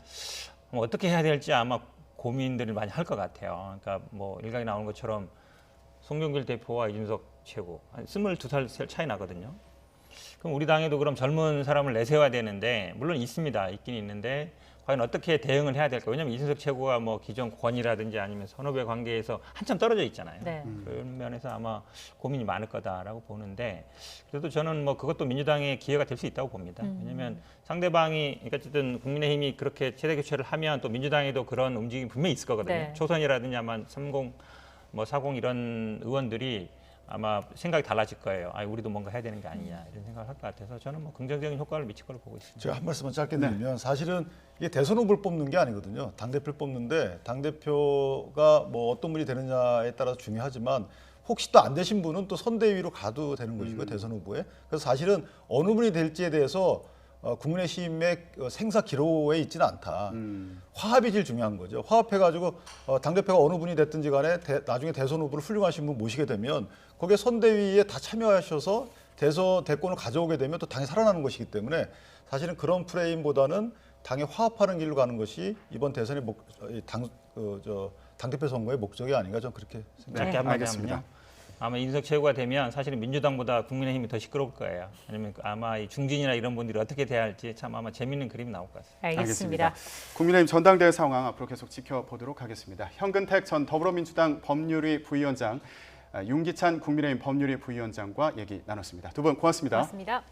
어떻게 해야 될지 아마 고민들을 많이 할 것 같아요. 그러니까 뭐 일각에 나오는 것처럼 송영길 대표와 이준석 최고 한 22살 차이 나거든요. 그럼 우리 당에도 그럼 젊은 사람을 내세워야 되는데 물론 있습니다. 있긴 있는데 과연 어떻게 대응을 해야 될까? 왜냐하면 이준석 최고가 뭐 기존 권위라든지 아니면 선후배 관계에서 한참 떨어져 있잖아요. 네. 그런 면에서 아마 고민이 많을 거다라고 보는데 그래도 저는 뭐 그것도 민주당의 기회가 될 수 있다고 봅니다. 왜냐하면 상대방이 그러니까 어쨌든 국민의힘이 그렇게 세대 교체를 하면 또 민주당에도 그런 움직임이 분명히 있을 거거든요. 네. 초선이라든지 아마 30, 뭐 40 이런 의원들이 아마 생각이 달라질 거예요. 아, 우리도 뭔가 해야 되는 게 아니냐 이런 생각을 할 것 같아서 저는 뭐 긍정적인 효과를 미칠 걸로 보고 있습니다. 제가 한 말씀만 짧게 드리면 사실은 이게 대선 후보를 뽑는 게 아니거든요. 당대표를 뽑는데 당대표가 뭐 어떤 분이 되느냐에 따라서 중요하지만 혹시 또 안 되신 분은 또 선대위로 가도 되는 것이고요. 대선 후보에. 그래서 사실은 어느 분이 될지에 대해서 국민의힘의 생사 기로에 있지는 않다. 화합이 제일 중요한 거죠. 화합해가지고 당대표가 어느 분이 됐든지 간에 나중에 대선 후보를 훌륭하신 분 모시게 되면 거기에 선대위에 다 참여하셔서 대권을 가져오게 되면 또 당이 살아나는 것이기 때문에 사실은 그런 프레임보다는 당이 화합하는 길로 가는 것이 이번 대선의 당대표 선거의 목적이 아닌가 저는 그렇게 짧게 한마디 하면요. 아마 이준석 최고가 되면 사실은 민주당보다 국민의힘이 더 시끄러울 거예요. 아니면 아마 이 중진이나 이런 분들이 어떻게 대할지 참 아마 재밌는 그림이 나올 것 같습니다. 알겠습니다. 국민의힘 전당대회 상황 앞으로 계속 지켜보도록 하겠습니다. 현근택 전 더불어민주당 법률위 부위원장, 윤기찬 국민의힘 법률위 부위원장과 얘기 나눴습니다. 두 분 고맙습니다. 고맙습니다.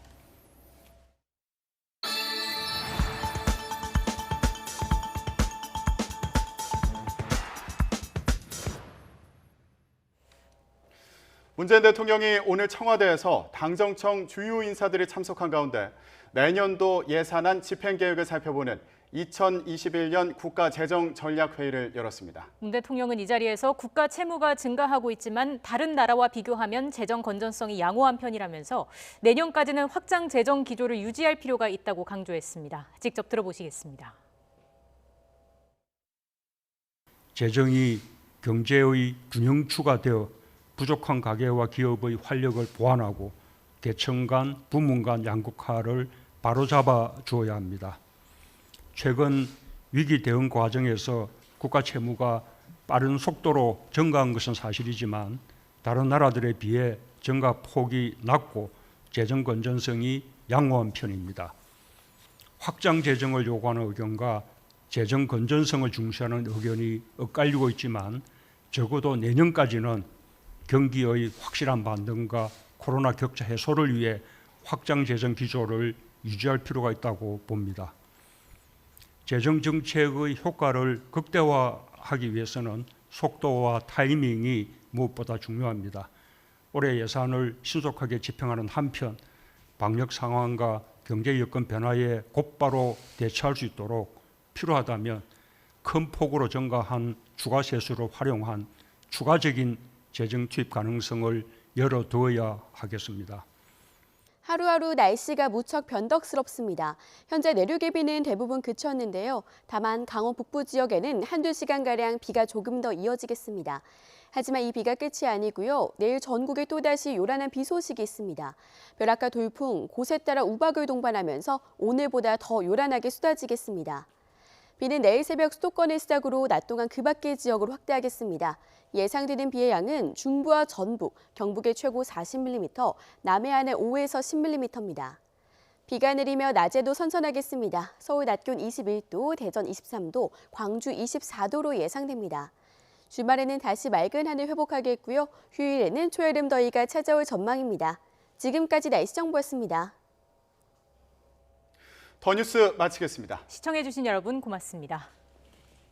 문재인 대통령이 오늘 청와대에서 당정청 주요 인사들이 참석한 가운데 내년도 예산안 집행계획을 살펴보는 2021년 국가재정전략회의를 열었습니다. 문 대통령은 이 자리에서 국가 채무가 증가하고 있지만 다른 나라와 비교하면 재정 건전성이 양호한 편이라면서 내년까지는 확장 재정 기조를 유지할 필요가 있다고 강조했습니다. 직접 들어보시겠습니다. 재정이 경제의 균형추가 되어 부족한 가계와 기업의 활력을 보완하고 계층 간, 부문 간 양극화를 바로잡아 주어야 합니다. 최근 위기 대응 과정에서 국가 채무가 빠른 속도로 증가한 것은 사실이지만 다른 나라들에 비해 증가 폭이 낮고 재정 건전성이 양호한 편입니다. 확장 재정을 요구하는 의견과 재정 건전성을 중시하는 의견이 엇갈리고 있지만 적어도 내년까지는 경기의 확실한 반등과 코로나 격차 해소를 위해 확장 재정 기조를 유지할 필요가 있다고 봅니다. 재정 정책의 효과를 극대화하기 위해서는 속도와 타이밍이 무엇보다 중요합니다. 올해 예산을 신속하게 집행하는 한편 방역 상황과 경제 여건 변화에 곧바로 대처할 수 있도록 필요하다면 큰 폭으로 증가한 추가 세수를 활용한 추가적인 재정 투입 가능성을 열어두어야 하겠습니다. 하루하루 날씨가 무척 변덕스럽습니다. 현재 내륙의 비는 대부분 그쳤는데요. 다만 강원 북부 지역에는 한두 시간가량 비가 조금 더 이어지겠습니다. 하지만 이 비가 끝이 아니고요. 내일 전국에 또다시 요란한 비 소식이 있습니다. 벼락과 돌풍, 곳에 따라 우박을 동반하면서 오늘보다 더 요란하게 쏟아지겠습니다. 비는 내일 새벽 수도권을 시작으로 낮 동안 그 밖의 지역으로 확대하겠습니다. 예상되는 비의 양은 중부와 전북, 경북의 최고 40mm, 남해안의 5에서 10mm입니다. 비가 내리며 낮에도 선선하겠습니다. 서울 낮 기온 21도, 대전 23도, 광주 24도로 예상됩니다. 주말에는 다시 맑은 하늘 회복하겠고요. 휴일에는 초여름 더위가 찾아올 전망입니다. 지금까지 날씨 정보였습니다. 더 뉴스 마치겠습니다. 시청해주신 여러분 고맙습니다.